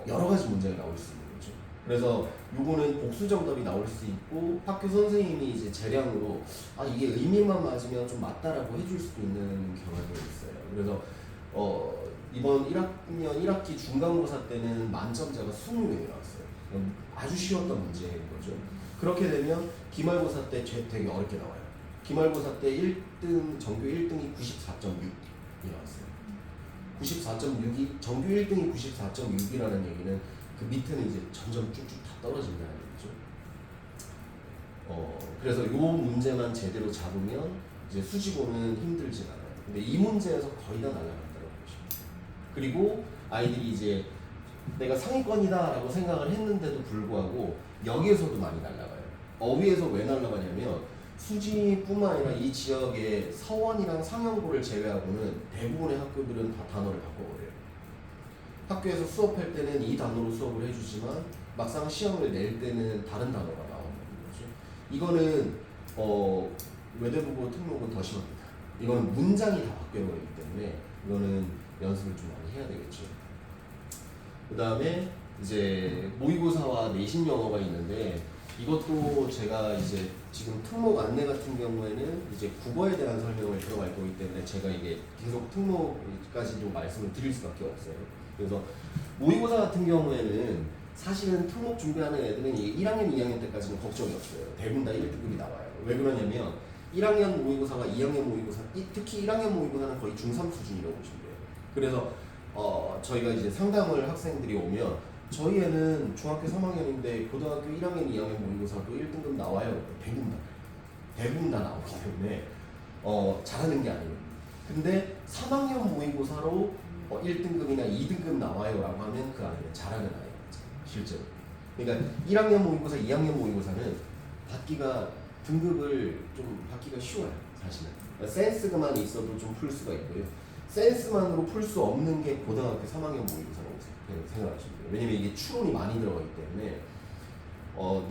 여러 가지 문제가 나올 수 있는 거죠. 그래서 요거는 복수 정답이 나올 수 있고 학교 선생님이 이제 재량으로 이게 의미만 맞으면 좀 맞다라고 해줄 수도 있는 경향이 있어요. 그래서 이번 1학년 1학기 중간고사 때는 만점자가 20명이 나왔어요. 아주 쉬웠던 문제인 거죠. 그렇게 되면 기말고사 때 되게 어렵게 나와요. 기말고사 때 1등, 정규 1등이 94.6이 나왔어요. 94.6이, 정규 1등이 94.6이라는 얘기는 그 밑에는 이제 점점 쭉쭉 다 떨어진다는 얘기죠. 그래서 요 문제만 제대로 잡으면 이제 수지고는 힘들진 않아요. 근데 이 문제에서 거의 다 날아간다고 보시면 돼요. 그리고 아이들이 이제 내가 상위권이다라고 생각을 했는데도 불구하고 여기에서도 많이 날아가요. 어휘에서 왜 날아가냐면 수지뿐만 아니라 이 지역의 서원이랑 상영고를 제외하고는 대부분의 학교들은 다 단어를 바꿔버려요. 학교에서 수업할 때는 이 단어로 수업을 해주지만 막상 시험을 낼 때는 다른 단어가 나오는 거죠. 이거는 외대부고 특목은 더 심합니다. 이거는 문장이 다 바뀌어버리기 때문에 이거는 연습을 좀 많이 해야 되겠죠. 그 다음에 이제 모의고사와 내신 영어가 있는데 이것도 제가 이제 지금 특목 안내 같은 경우에는 이제 국어에 대한 설명을 들어갈 거기 때문에 제가 이게 계속 특목까지도 말씀을 드릴 수밖에 없어요. 그래서 모의고사 같은 경우에는 사실은 특목 준비하는 애들은 1학년, 2학년 때까지는 걱정이 없어요. 대부분 다 1등급이 나와요. 왜 그러냐면 1학년 모의고사가 2학년 모의고사, 특히 1학년 모의고사는 거의 중3 수준이라고 보시면 돼요. 그래서 저희가 이제 상담을 학생들이 오면 저희 애는 중학교 3학년인데 고등학교 1학년, 2학년 모의고사도 1등급 나와요. 대부분 다 나오기 때문에 잘하는 게 아니에요. 근데 3학년 모의고사로 1등급이나 2등급 나와요 라고 하면 그 아이는 잘하는 아이예요. 실제로. 그러니까 1학년 모의고사, 2학년 모의고사는 등급을 좀 받기가 쉬워요. 사실은. 그러니까 센스만 있어도 좀 풀 수가 있고요. 센스만으로 풀 수 없는 게 고등학교 3학년 모의고사라고 생각하시면 돼요. 왜냐면 이게 추론이 많이 들어가기 때문에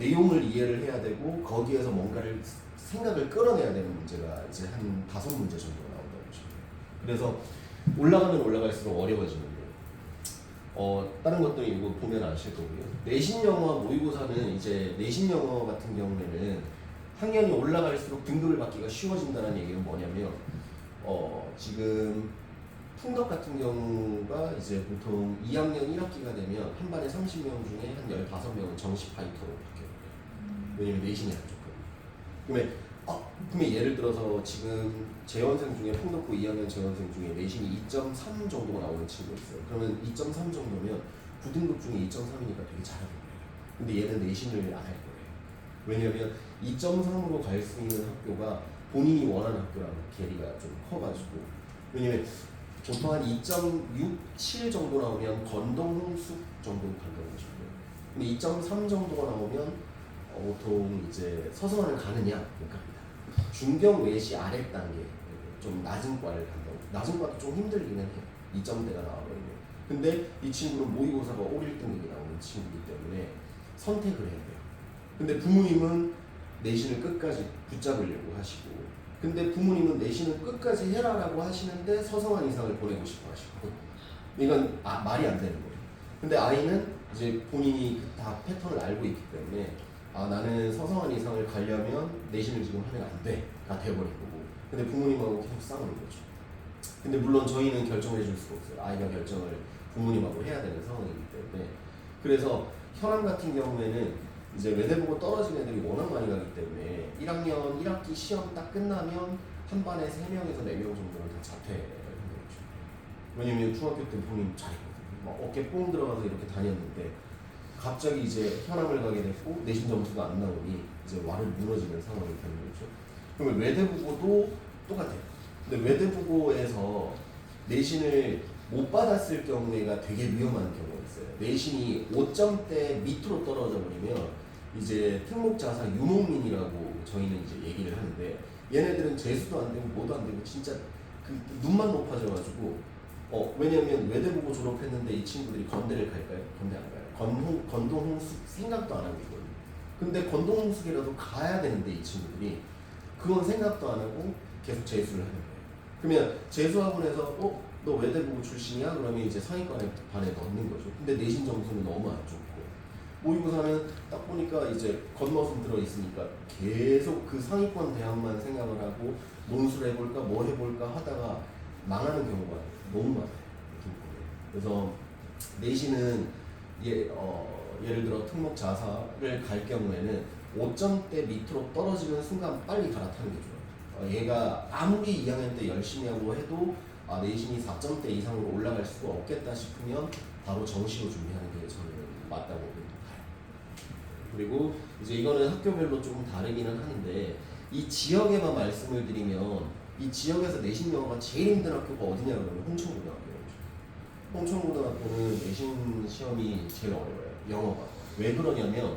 내용을 이해를 해야 되고 거기에서 뭔가를 생각을 끌어내야 되는 문제가 이제 한 5문제 정도가 나온다고 보시면 돼요. 그래서 올라가면 올라갈수록 어려워지는데 다른 것도 이거 보면 아실 거고요. 내신 영어 모의고사는 이제 내신 영어 같은 경우에는 학년이 올라갈수록 등급을 받기가 쉬워진다는 얘기는 뭐냐면 지금 풍덕 같은 경우가 이제 보통 2학년 1학기가 되면 한 반에 30명 중에 한 15명은 정시 파이터로 바뀌어요. 왜냐면 내신이 안 좋거든요. 그러면 예를 들어서 지금 재원생 중에 풍덕고 2학년 재원생 중에 내신이 2.3 정도가 나오는 친구 있어요. 그러면 2.3 정도면 9등급 중에 2.3이니까 되게 잘하는 거예요. 근데 얘는 내신을 안 할 거예요. 왜냐면 2.3으로 갈 수 있는 학교가 본인이 원하는 학교랑 괴리가 좀 커가지고, 왜냐면 보통 한 2.67 정도 나오면 건동숲 정도 간다고 보시면 돼요. 근데 2.3 정도가 나오면 보통 이제 서성안을 가느냐 못 갑니다. 중경 외시 아래 단계 좀 낮은 과를 간다고. 낮은 과도 좀 힘들기는 해요. 2점대가 나와버리면. 근데 이 친구는 모의고사가 5, 1등급이 나오는 친구이기 때문에 선택을 해야 돼요. 근데 부모님은 내신을 끝까지 붙잡으려고 하시고, 근데 부모님은 내신을 끝까지 해라라고 하시는데 서성한 이상을 보내고 싶어 하시고, 이건 말이 안 되는 거예요. 근데 아이는 이제 본인이 다 패턴을 알고 있기 때문에 나는 서성한 이상을 가려면 내신을 지금 하면 안 돼가 돼버린 거고, 근데 부모님하고 계속 싸우는 거죠. 근데 물론 저희는 결정을 해줄 수가 없어요. 아이가 결정을 부모님하고 해야 되는 상황이기 때문에. 그래서 현암 같은 경우에는 이제 외대 보고 떨어진 애들이 워낙 많이 가기 때문에 1학년 1학기 시험 딱 끝나면 한 반에 3명에서 4명 정도는 다 자퇴하는 거죠. 왜냐면 중학교 때 본인 잘했거든요. 막 어깨 뽕 들어가서 이렇게 다녔는데 갑자기 이제 현암을 가게 됐고 내신 점수가 안 나오니 이제 완을 무너지는 상황이 되는 거죠. 그러면 외대부고도 똑같아요. 근데 외대부고에서 내신을 못 받았을 경우가 되게 위험한 경우가 있어요. 내신이 5점대 밑으로 떨어져 버리면 이제 특목자사 유목민이라고 저희는 이제 얘기를 하는데 얘네들은 재수도 안 되고 뭐도 안 되고 진짜 그 눈만 높아져가지고 왜냐면 외대부고 졸업했는데 이 친구들이 건대를 갈까요? 건대 안 가요. 건동홍숙 생각도 안 하고 있거든요. 근데 건동홍숙이라도 가야 되는데 이 친구들이 그건 생각도 안 하고 계속 재수를 하는 거예요. 그러면 재수학원에서 너 외대부고 출신이야? 그러면 이제 상위권에 반에 넣는 거죠. 근데 내신 점수는 너무 안 좋고 모의고사는 딱 보니까 이제 겉멋은 들어있으니까 계속 그 상위권 대학만 생각을 하고 논술 해볼까 뭐 해볼까 하다가 망하는 경우가 너무 많아요. 그래서 내신은 예를 들어 특목 자사를 갈 경우에는 5점대 밑으로 떨어지는 순간 빨리 갈아타는 게 좋아요. 얘가 아무리 2학년 때 열심히 하고 해도 내신이 4점대 이상으로 올라갈 수가 없겠다 싶으면 바로 정시로 준비하는 게 저는 맞다고 봐요. 그리고 이제 이거는 학교별로 조금 다르기는 하는데 이 지역에만 말씀을 드리면 이 지역에서 내신 영어가 제일 힘든 학교가 어디냐 그러면 홍천고등학교예요. 홍천고등학교는 내신 시험이 제일 어려워요. 영어가. 왜 그러냐면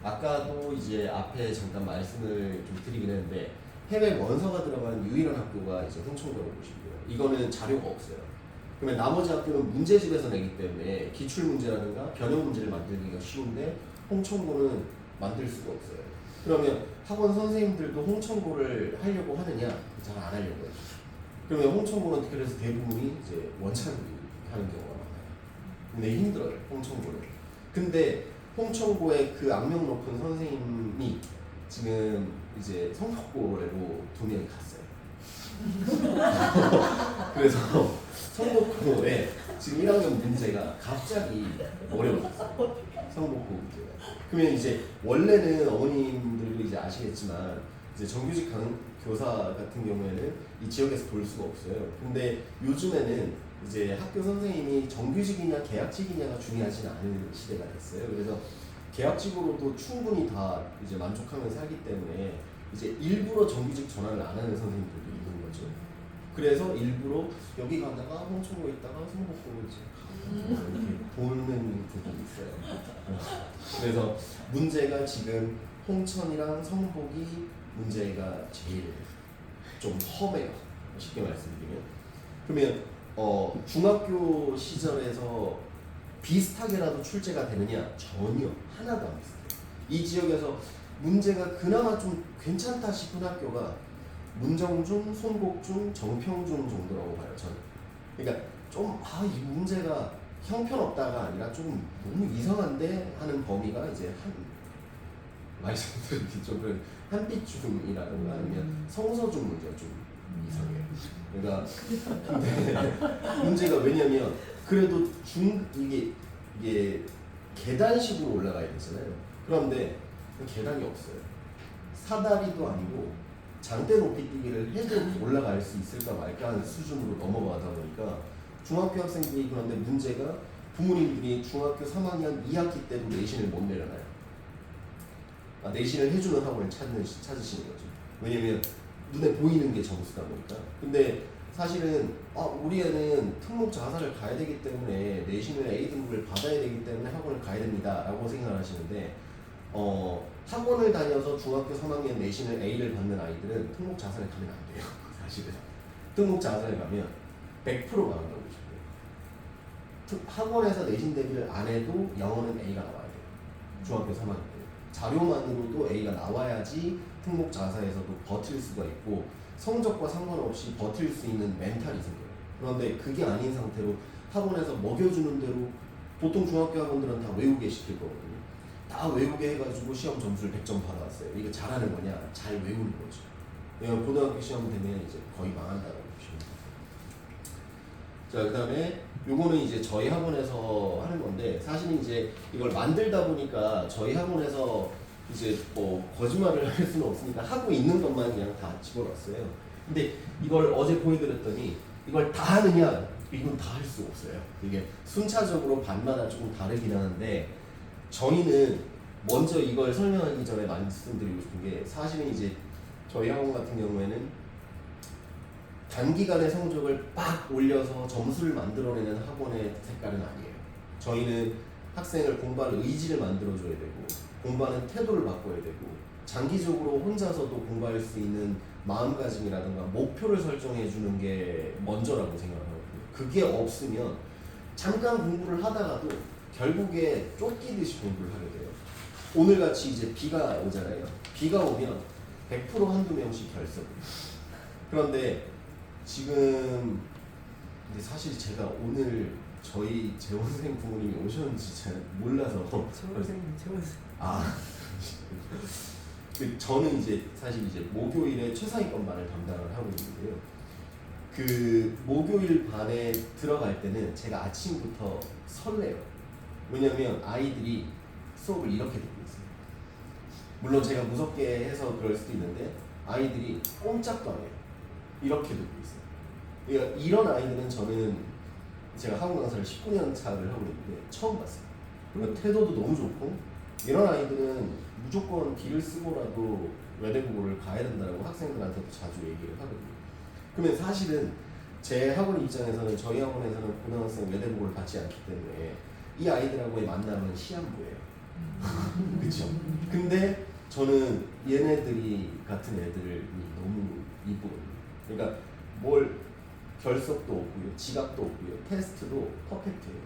아까도 이제 앞에 잠깐 말씀을 좀 드리긴 했는데 해외 원서가 들어가는 유일한 학교가 이제 홍천고라고 보시면 돼요. 이거는 자료가 없어요. 그러면 나머지 학교는 문제집에서 내기 때문에 기출 문제라든가 변형 문제를 만들기가 쉬운데 홍천고는 만들 수가 없어요. 그러면 학원 선생님들도 홍천고를 하려고 하느냐? 잘 안 하려고 해요. 그러면 홍천고는 그래서 대부분이 이제 원창을 하는 경우가 많아요. 근데 힘들어요, 홍천고는. 근데 홍천고의 그 악명 높은 선생님이 지금 이제 성북고로 2명이 갔어요. 그래서 성북고에 지금 1학년 문제가 갑자기 어려워졌어요. 성북고 문제가. 그러면 이제 원래는 어머님들도 이제 아시겠지만 이제 정규직 교사 같은 경우에는 이 지역에서 볼 수가 없어요. 근데 요즘에는 이제 학교 선생님이 정규직이냐 계약직이냐가 중요하지는 않은 시대가 됐어요. 그래서 계약직으로도 충분히 다 이제 만족하면서 하기 때문에 이제 일부러 정규직 전환을 안 하는 선생님들도 있는 거죠. 그래서 일부러 여기 가다가 홍천고에 있다가 성북고로 이제 가고 이렇게 보는 부분이 있어요. 그래서 문제가 지금 홍천이랑 성북이 문제가 제일 좀 험해요. 쉽게 말씀드리면. 그러면 중학교 시절에서 비슷하게라도 출제가 되느냐? 전혀 하나도 안 비슷해요. 이 지역에서 문제가 그나마 좀 괜찮다 싶은 학교가 문정중, 손곡중, 정평중 정도라고 봐요. 저는. 그러니까 좀 이 문제가 형편없다가 아니라 좀 너무 이상한데 하는 범위가 이제 말씀드리기 좀 그런 한빛중이라든가 아니면 성서중 문제가 좀 이상해요. 그러니까 근데 문제가 왜냐면 그래도 이게 계단식으로 올라가야 되잖아요. 그런데 계단이 없어요. 사다리도 아니고 장대 높이 뛰기를 해도 올라갈 수 있을까 말까 하는 수준으로 넘어가다 보니까 중학교 학생들이 그런데 문제가 부모님들이 중학교 3학년 2학기 때도 내신을 못 내려놔요. 내신을 해주는 학원을 찾으시는 거죠. 왜냐면 눈에 보이는 게 점수다 보니까. 근데 사실은 우리 애는 특목 자사를 가야 되기 때문에 내신을 A 등급을 받아야 되기 때문에 학원을 가야 됩니다 라고 생각을 하시는데 학원을 다녀서 중학교 3학년 내신을 A를 받는 아이들은 특목 자사를 가면 안 돼요. 사실은 특목 자사를 가면 100% 나온다고 보시면 돼요. 학원에서 내신 대비를 안 해도 영어는 A가 나와야 돼요. 중학교 3학년 때 자료만으로도 A가 나와야지 특목 자사에서도 버틸 수가 있고 성적과 상관없이 버틸 수 있는 멘탈이 생겨요. 그런데 그게 아닌 상태로 학원에서 먹여주는 대로 보통 중학교 학원들은 다 외우게 시킬 거거든요. 다 외우게 해가지고 시험 점수를 100점 받아왔어요. 이거 잘하는 거냐? 잘 외우는 거죠. 왜냐면 고등학교 시험 되면 이제 거의 망한다고 보시면 돼요. 자, 그다음에 요거는 이제 저희 학원에서 하는 건데 사실은 이제 이걸 만들다 보니까 저희 학원에서 이제 뭐 거짓말을 할 수는 없으니까 하고 있는 것만 그냥 다 집어넣었어요. 근데 이걸 어제 보여드렸더니 이걸 다 하느냐? 이건 다 할 수 없어요. 이게 순차적으로 반마다 조금 다르긴 하는데 저희는 먼저 이걸 설명하기 전에 말씀드리고 싶은 게 사실은 이제 저희 학원 같은 경우에는 단기간에 성적을 빡 올려서 점수를 만들어내는 학원의 색깔은 아니에요. 저희는 학생을 공부할 의지를 만들어줘야 되고 공부하는 태도를 바꿔야 되고 장기적으로 혼자서도 공부할 수 있는 마음가짐이라든가 목표를 설정해 주는 게 먼저라고 생각하거든요. 그게 없으면 잠깐 공부를 하다가도 결국에 쫓기듯이 공부를 하게 돼요. 오늘같이 이제 비가 오잖아요. 비가 오면 100% 한두 명씩 결석. 그런데 지금 근데 사실 제가 오늘 저희 재원생 부모님이 오셨는지 잘 몰라서 아 저는 이제 사실 이제 목요일에 최상위권반을 담당을 하고 있는데요. 그 목요일 반에 들어갈 때는 제가 아침부터 설레요. 왜냐면 아이들이 수업을 이렇게 듣고 있어요. 물론 제가 무섭게 해서 그럴 수도 있는데 아이들이 꼼짝도 안 해요. 이렇게 듣고 있어요. 그러니까 이런 아이들은 저는 제가 학원 강사를 19년 차를 하고 있는데 처음 봤어요. 그리고 태도도 너무 좋고 이런 아이들은 무조건 비를 쓰고라도 외대국어를 가야 된다고 학생들한테도 자주 얘기를 하거든요. 그러면 사실은 제 학원 입장에서는 저희 학원에서는 고등학생 외대국어를 받지 않기 때문에 이 아이들하고의 만남은 시한부예요. 그렇죠? 근데 저는 얘네들이 같은 애들이 너무 이쁘거든요. 그러니까 뭘 결석도 없고요, 지각도 없고요, 테스트도 퍼펙트예요.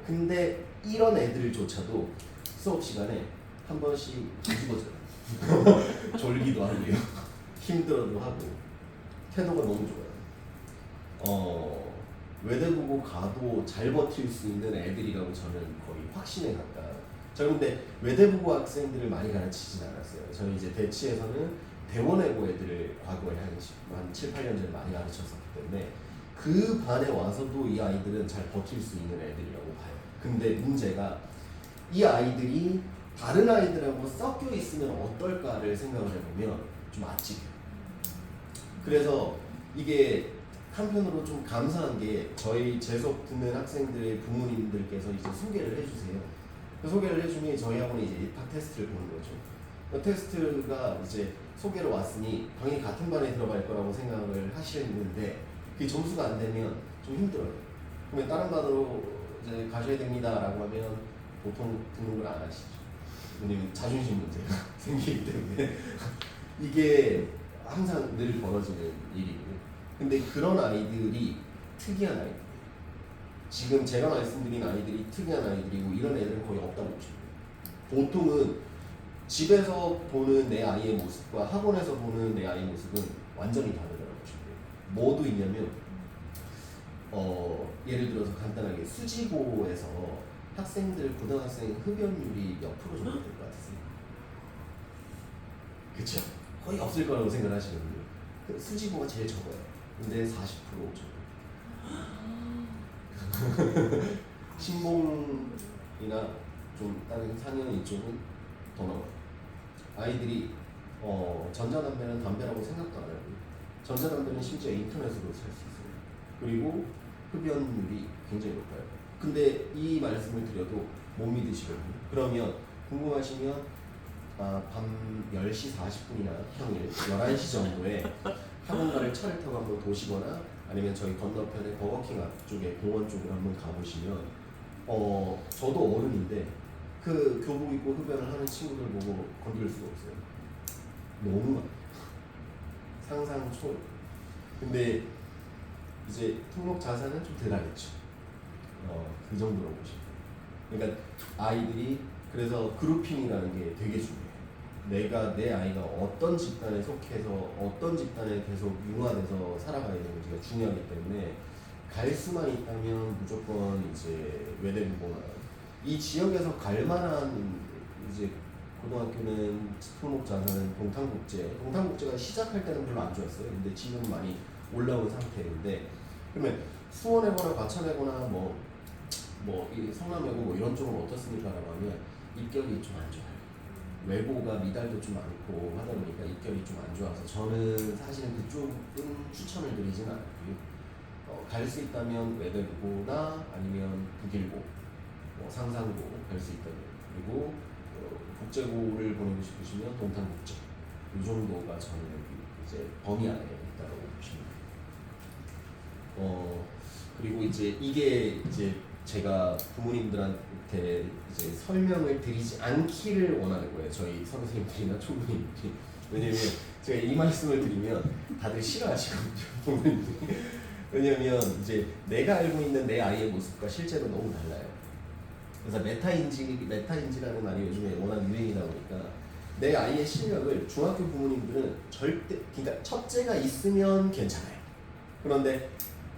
근데 이런 애들조차도 수업 시간에 한 번씩 뒤집어져요. 졸기도 하고요, 힘들어도 하고, 태도가 너무 좋아요. 외대국어 가도 잘 버틸 수 있는 애들이라고 저는 거의 확신에 가까워요. 저 근데 외대국어 학생들을 많이 가르치진 않았어요. 저는 이제 대치에서는 대원외고 애들을 과거에 한 7, 8년 전에 많이 가르쳤었기 때문에 그 반에 와서도 이 아이들은 잘 버틸 수 있는 애들이라고 봐요. 근데 문제가 이 아이들이 다른 아이들하고 섞여 있으면 어떨까를 생각을 해보면 좀 아찔해요. 그래서 이게 한편으로 좀 감사한 게 저희 제 수업 듣는 학생들의 부모님들께서 이제 소개를 해주세요. 그 소개를 해주면 저희 학원이 이제 입학 테스트를 보는 거죠. 그 테스트가 이제 소개로 왔으니 당연히 같은 반에 들어갈 거라고 생각을 하시는데 그게 점수가 안 되면 좀 힘들어요. 그러면 다른 반으로 이제 가셔야 됩니다라고 하면 보통 등록을 안 하시죠. 왜냐면 자존심 문제가 생기기 때문에 이게 항상 늘 벌어지는 일이고요. 근데 그런 아이들이 특이한 아이들이에요. 지금 제가 말씀드린 아이들이 특이한 아이들이고 이런 애들은 거의 없다고 보시면 돼요. 보통은 집에서 보는 내 아이의 모습과 학원에서 보는 내 아이의 모습은 완전히 다르다고 보시면 돼요. 뭐도 있냐면 예를 들어서 간단하게 수지고에서 학생들 고등학생 흡연율이 몇 프로 정도 될 것 같으세요? 그쵸? 거의 없을 거라고 생각하시거든요. 수지고가 제일 적어요. 근데 40% 적어요. 신봉이나 좀 다른 상현 이쪽은 더 나와요. 아이들이 전자담배는 담배라고 생각도 안 하고 전자담배는 심지어 인터넷으로 살 수 있어요. 그리고 흡연율이 굉장히 높아요. 근데 이 말씀을 드려도 못 믿으시거든요. 그러면 궁금하시면 밤 10시 40분이나 평일 11시 정도에 학원가를 차를 타고 한번 도시거나 아니면 저희 건너편에 버거킹 앞쪽에 공원 쪽으로 한번 가보시면 저도 어른인데 그 교복 입고 흡연을 하는 친구들 보고 건들 수가 없어요. 너무 많아요. 상상 초월. 근데 이제 등록 자산은 좀 덜하겠죠. 그 정도로 보시면. 그러니까 아이들이 그래서 그룹핑이라는 게 되게 중요해요. 내가 내 아이가 어떤 집단에 속해서 어떤 집단에 계속 융화돼서 살아가야 되는지가 중요하기 때문에 갈 수만 있다면 무조건 이제 외대국어나 이 지역에서 갈 만한 이제 고등학교는 등록 자산은 동탄국제가 시작할 때는 별로 안 좋았어요. 근데 지금 많이 올라온 상태인데 그러면 수원외고나 과천외고나 이 성남외고 뭐 이런 쪽은 어떻습니까라고 하면 입결이 좀 안 좋아요. 외고가 미달도 좀 많고 하다 보니까 입결이 좀 안 좋아서 저는 사실은 그쪽은 추천을 드리진 않고요. 갈 수 있다면 외대고나 아니면 북일고, 상상고 갈 수 있다면, 그리고 국제고를 보내고 싶으시면 동탄국제, 이 정도가 저는 이제 범위 안에 있다고 보시면 돼요. 그리고 이제 이게 이제 제가 부모님들한테 이제 설명을 드리지 않기를 원하는 거예요. 저희 선생님들이나 총무님들이. 왜냐면 제가 이 말씀을 드리면 다들 싫어하시거든요. 부모님들이. 왜냐면 이제 내가 알고 있는 내 아이의 모습과 실제로 너무 달라요. 그래서 메타인지라는 말이 요즘에 워낙 유행이다 보니까 내 아이의 실력을 중학교 부모님들은 절대, 그러니까 첫째가 있으면 괜찮아요. 그런데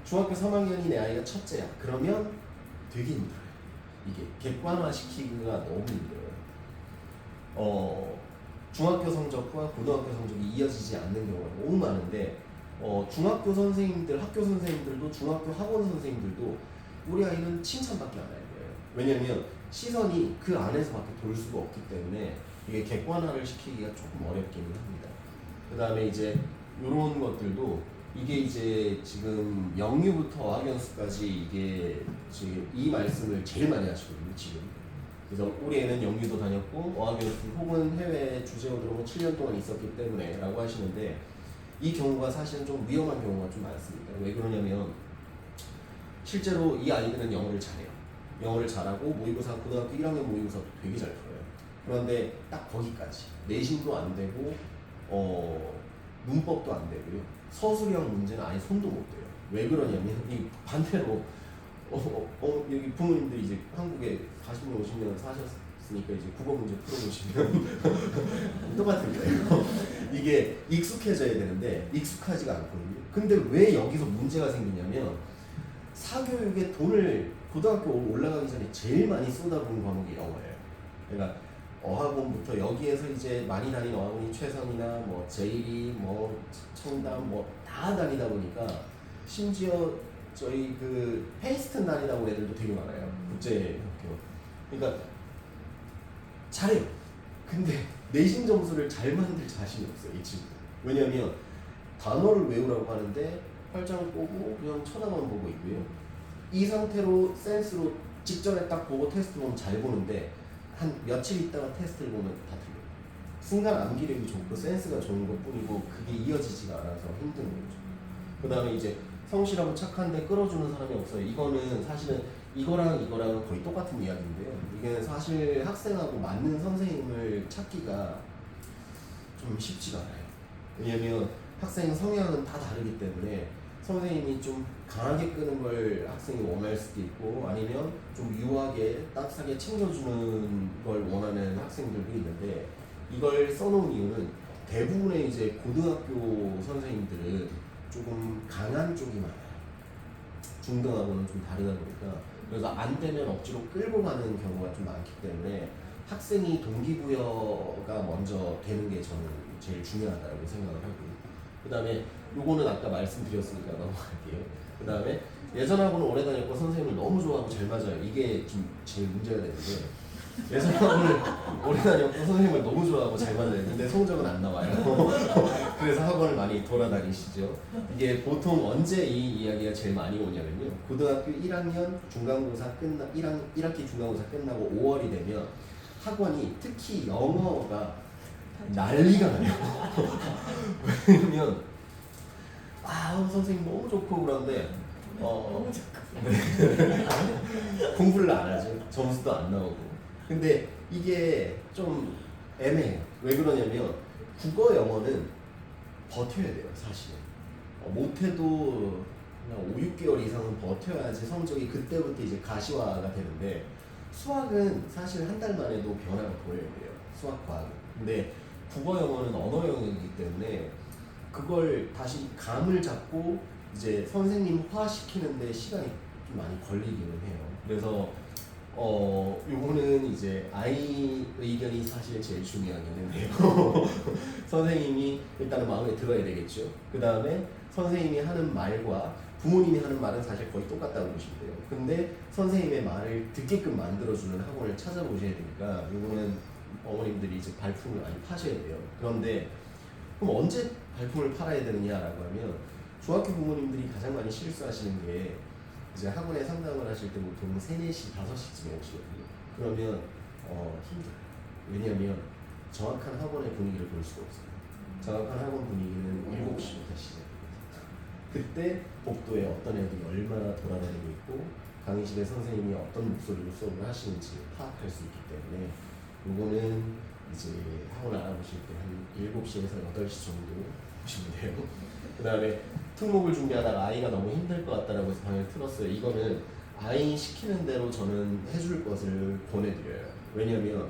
중학교 3학년이 내 아이가 첫째야. 그러면 되게 힘들어요. 이게 객관화시키기가 너무 힘들어요. 중학교 성적과 고등학교 성적이 이어지지 않는 경우가 너무 많은데 중학교 선생님들, 학교 선생님들도 중학교 학원 선생님들도 우리 아이는 칭찬밖에 안 할 거예요. 왜냐면 시선이 그 안에서밖에 돌 수가 없기 때문에 이게 객관화를 시키기가 조금 어렵기는 합니다. 그 다음에 이제 이런 것들도 이게 이제 지금 영유부터 어학연수까지 이게 지금 이 말씀을 제일 많이 하시거든요, 지금. 그래서 우리 애는 영유도 다녔고 어학연수 혹은 해외 주재원으로 7년 동안 있었기 때문에 라고 하시는데 이 경우가 사실은 좀 위험한 경우가 좀 많습니다. 왜 그러냐면 실제로 이 아이들은 영어를 잘해요. 영어를 잘하고 모의고사, 고등학교 1학년 모의고사도 되게 잘 풀어요. 그런데 딱 거기까지. 내신도 안 되고 문법도 안 되고요. 서술형 문제는 아예 손도 못 대요. 왜 그러냐면 이 반대로 여기 부모님들이 이제 한국에 40년, 50년 사셨으니까 이제 국어 문제 풀어보시면 똑같은 거예요. 이게 익숙해져야 되는데 익숙하지가 않거든요. 근데 왜 여기서 문제가 생기냐면 사교육에 돈을 고등학교 올라가기 전에 제일 많이 쏟아부은 과목이 영어예요. 그러니까 어학원부터 여기에서 이제 많이 다닌 어학원이 최선이나 뭐 제일이 뭐 청담 뭐 다 다니다 보니까 심지어 저희 그 페이스튼 다니다 온 애들도 되게 많아요. 국제학교. 그러니까 잘해요. 근데 내신 점수를 잘 만들 자신이 없어요, 이 친구. 왜냐면 단어를 외우라고 하는데 활장을 꼬고 그냥 쳐다만 보고 있고요. 이 상태로 센스로 직전에 딱 보고 테스트 보면 잘 보는데 한 며칠 있다가 테스트를 보면 다 틀려요. 순간 암기력이 좋고 센스가 좋은 것 뿐이고 그게 이어지지가 않아서 힘든 거죠. 그 다음에 이제 성실하고 착한데 끌어주는 사람이 없어요. 이거는 사실은 이거랑 거의 똑같은 이야기인데요. 이게 사실 학생하고 맞는 선생님을 찾기가 좀 쉽지가 않아요. 왜냐면 학생 성향은 다 다르기 때문에 선생님이 좀 강하게 끄는 걸 학생이 원할 수도 있고 아니면 좀 유하게 따뜻하게 챙겨주는 걸 원하는 학생들도 있는데 이걸 써놓은 이유는 대부분의 이제 고등학교 선생님들은 조금 강한 쪽이 많아요. 중등하고는 좀 다르다 보니까 그래서 안 되면 억지로 끌고 가는 경우가 좀 많기 때문에 학생이 동기부여가 먼저 되는 게 저는 제일 중요하다고 생각을 하고요. 그 다음에 요거는 아까 말씀드렸으니까 넘어갈게요. 그 다음에 예전하고는 오래 다녔고 선생님을 너무 좋아하고 잘 맞아요. 이게 좀 제일 문제가 되는데 예전하고는 오래 다녔고 선생님을 너무 좋아하고 잘 맞아요. 근데 성적은 안 나와요. 그래서 학원을 많이 돌아다니시죠. 이게 보통 언제 이 이야기가 제일 많이 오냐면요. 고등학교 1학년 중간고사 1학기 중간고사 끝나고 5월이 되면 학원이 특히 영어가 난리가 나요. 왜냐면 선생님 너무 좋고 그런데 공부를 안 하죠. 점수도 안 나오고. 근데 이게 좀 애매해요. 왜 그러냐면 국어 영어는 버텨야 돼요, 사실. 못해도 그냥 5, 6개월 이상은 버텨야지 성적이 그때부터 이제 가시화가 되는데 수학은 사실 한 달만 해도 변화가 보여야 돼요. 수학, 과학은. 근데 국어 영어는 언어 영역이기 때문에 그걸 다시 감을 잡고 이제 선생님화시키는데 시간이 좀 많이 걸리기는 해요. 그래서 요거는 이제 아이 의견이 사실 제일 중요하긴 해요. 선생님이 일단은 마음에 들어야 되겠죠. 그 다음에 선생님이 하는 말과 부모님이 하는 말은 사실 거의 똑같다고 보시면 돼요. 근데 선생님의 말을 듣게끔 만들어주는 학원을 찾아보셔야 되니까 이거는 어머님들이 이제 발품을 많이 파셔야 돼요. 그런데 그럼 언제 발품을 팔아야 되느냐라고 하면 중학교 부모님들이 가장 많이 실수하시는 게 이제 학원에 상담을 하실 때 보통 3, 4시, 5시쯤에 오시거든요. 그러면 힘들어요. 왜냐하면 정확한 학원의 분위기를 볼 수가 없어요. 정확한 학원 분위기는 7시부터 시작합니다. 그때 복도에 어떤 애들이 얼마나 돌아다니고 있고 강의실에 선생님이 어떤 목소리로 수업을 하시는지 파악할 수 있기 때문에 이거는 이제 학원 알아보실 때 한 7시에서 8시 정도 보시면 돼요. 그 다음에 특목을 준비하다가 아이가 너무 힘들 것 같다라고 해서 방을 틀었어요. 이거는 아이 시키는 대로 저는 해줄 것을 보내드려요. 왜냐면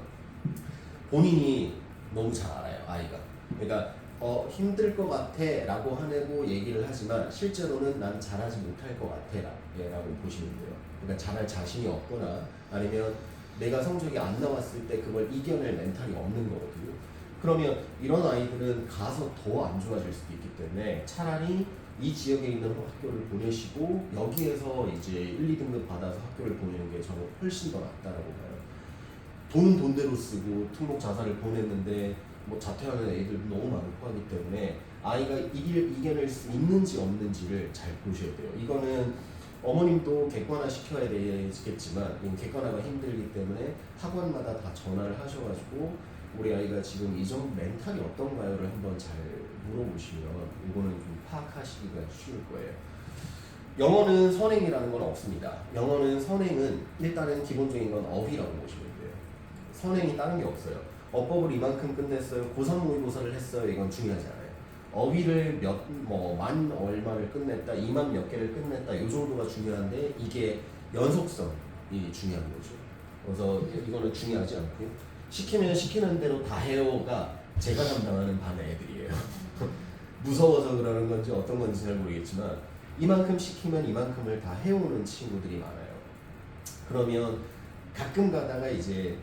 본인이 너무 잘 알아요, 아이가. 그러니까 힘들 것 같아 라고 하고 얘기를 하지만 실제로는 난 잘하지 못할 것 같아 라고 보시면 돼요. 그러니까 잘할 자신이 없거나 아니면 내가 성적이 안 나왔을 때 그걸 이겨낼 멘탈이 없는 거거든요. 그러면 이런 아이들은 가서 더 안 좋아질 수도 있기 때문에 차라리 이 지역에 있는 학교를 보내시고 여기에서 이제 1, 2등급 받아서 학교를 보내는 게 저는 훨씬 더 낫다라고 봐요. 돈은 돈대로 쓰고 특목 자사를 보냈는데 뭐 자퇴하는 애들도 너무 많고 하기 때문에 아이가 이겨낼 수 있는지 없는지를 잘 보셔야 돼요. 이거는 어머님도 객관화 시켜야 되겠지만 객관화가 힘들기 때문에 학원마다 다 전화를 하셔가지고 우리 아이가 지금 이 정도 멘탈이 어떤가요를 한번 잘 물어보시면 이거는 좀 파악하시기가 쉬울 거예요. 영어는 선행이라는 건 없습니다. 영어는 선행은 일단은 기본적인 건 어휘라고 보시면 돼요. 선행이 다른 게 없어요. 어법을 이만큼 끝냈어요. 고3 모의고사를 했어요. 이건 중요하지 않아요. 어휘를 만 얼마를 끝냈다, 2만 몇 개를 끝냈다, 이 정도가 중요한데 이게 연속성이 중요한 거죠. 그래서 이거는 중요하지 않고요. 시키면 시키는 대로 다 해요가 제가 담당하는 반의 애들이에요. 무서워서 그러는 건지 어떤 건지 잘 모르겠지만 이만큼 시키면 이만큼을 다 해오는 친구들이 많아요. 그러면 가끔 가다가 이제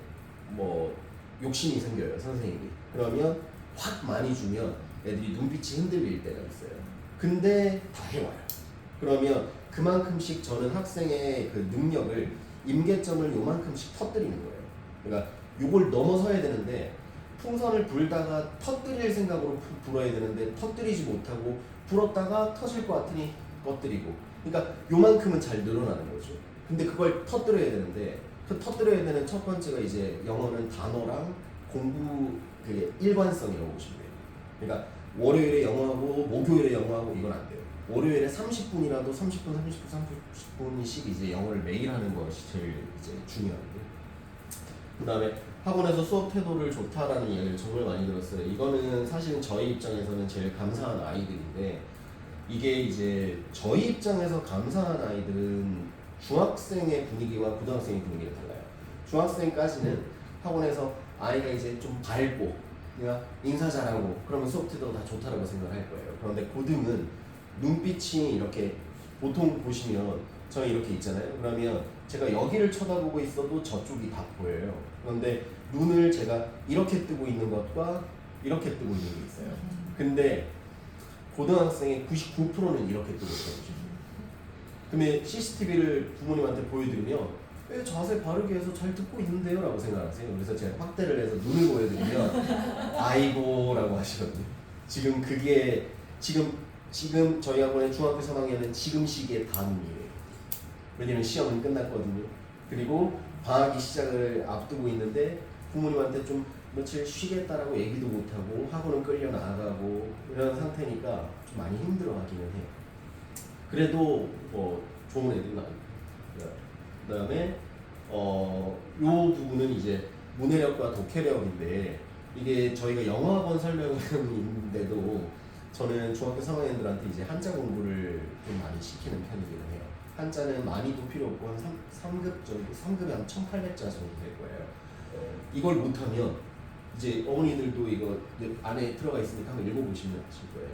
욕심이 생겨요, 선생님이. 그러면 확 많이 주면 애들이 눈빛이 흔들릴 때가 있어요. 근데 다 해와요. 그러면 그만큼씩 저는 학생의 그 능력을 임계점을 요만큼씩 터뜨리는 거예요. 그러니까 요걸 넘어서야 되는데 풍선을 불다가 터뜨릴 생각으로 불어야 되는데 터뜨리지 못하고 불었다가 터질 것 같으니 꺼뜨리고. 그러니까 요만큼은 잘 늘어나는 거죠. 근데 그걸 터뜨려야 되는데 그 터뜨려야 되는 첫 번째가 이제 영어는 단어랑 공부 그 일관성이라고 보시면 돼요. 그러니까 월요일에 영어하고 목요일에 영어하고 이건 안 돼요. 월요일에 30분이라도 30분씩 이제 영어를 매일 하는 것이 제일 이제 중요한데. 그다음에 학원에서 수업 태도를 좋다라는 이야기를 정말 많이 들었어요. 이거는 사실은 저희 입장에서는 제일 감사한 아이들인데 이게 이제 저희 입장에서 감사한 아이들은 중학생의 분위기와 고등학생의 분위기가 달라요. 중학생까지는 학원에서 아이가 이제 좀 밝고 그냥 인사 잘하고 그러면 수업 태도가 다 좋다라고 생각할 거예요. 그런데 고등은 눈빛이 이렇게 보통 보시면 저희 이렇게 있잖아요. 그러면 제가 여기를 쳐다보고 있어도 저쪽이 다 보여요. 그런데 눈을 제가 이렇게 뜨고 있는 것과 이렇게 뜨고 있는 게 있어요. 근데 고등학생의 99%는 이렇게 뜨고 있어요. 그러면 CCTV를 부모님한테 보여드리면 왜 자세 바르게 해서 잘 듣고 있는데요? 라고 생각하세요. 그래서 제가 확대를 해서 눈을 보여드리면 아이고 라고 하시거든요. 지금 그게 지금 저희 학원의 중학교 3학년은 지금 시기에 다 눈이에요. 왜냐면 시험은 끝났거든요. 그리고 방학이 시작을 앞두고 있는데 부모님한테 좀 며칠 쉬겠다라고 얘기도 못하고 학원은 끌려 나가고 이런 상태니까 좀 많이 힘들어하기는 해요. 그래도 좋은 애들은 아니고. 그 다음에 요 부분은 이제 문해력과 독해력인데 이게 저희가 영어학원 설명이 있는데도 저는 중학교 3학년들한테 이제 한자 공부를 좀 많이 시키는 편이기는 해요. 한자는 많이도 필요 없고 한 3급 정도, 3급에 한 1800자 정도 될 거예요. 이걸 못하면 이제 어머니들도 이거 안에 들어가 있으니까 한번 읽어보시면 아실 거예요.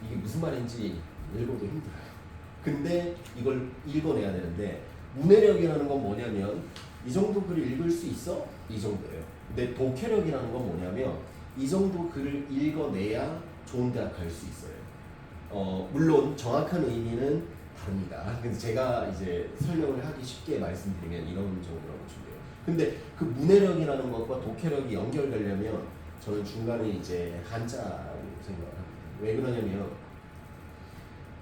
이게 무슨 말인지 읽어도 힘들어요. 근데 이걸 읽어내야 되는데 문해력이라는 건 뭐냐면 이 정도 글을 읽을 수 있어? 이 정도예요. 근데 독해력이라는 건 뭐냐면 이 정도 글을 읽어내야 좋은 대학 갈 수 있어요. 물론 정확한 의미는 다릅니다. 근데 제가 이제 설명을 하기 쉽게 말씀드리면 이런 정도라고 보시면 돼요. 근데 그 문해력이라는 것과 독해력이 연결되려면 저는 중간에 이제 한자라고 생각을 합니다. 왜 그러냐면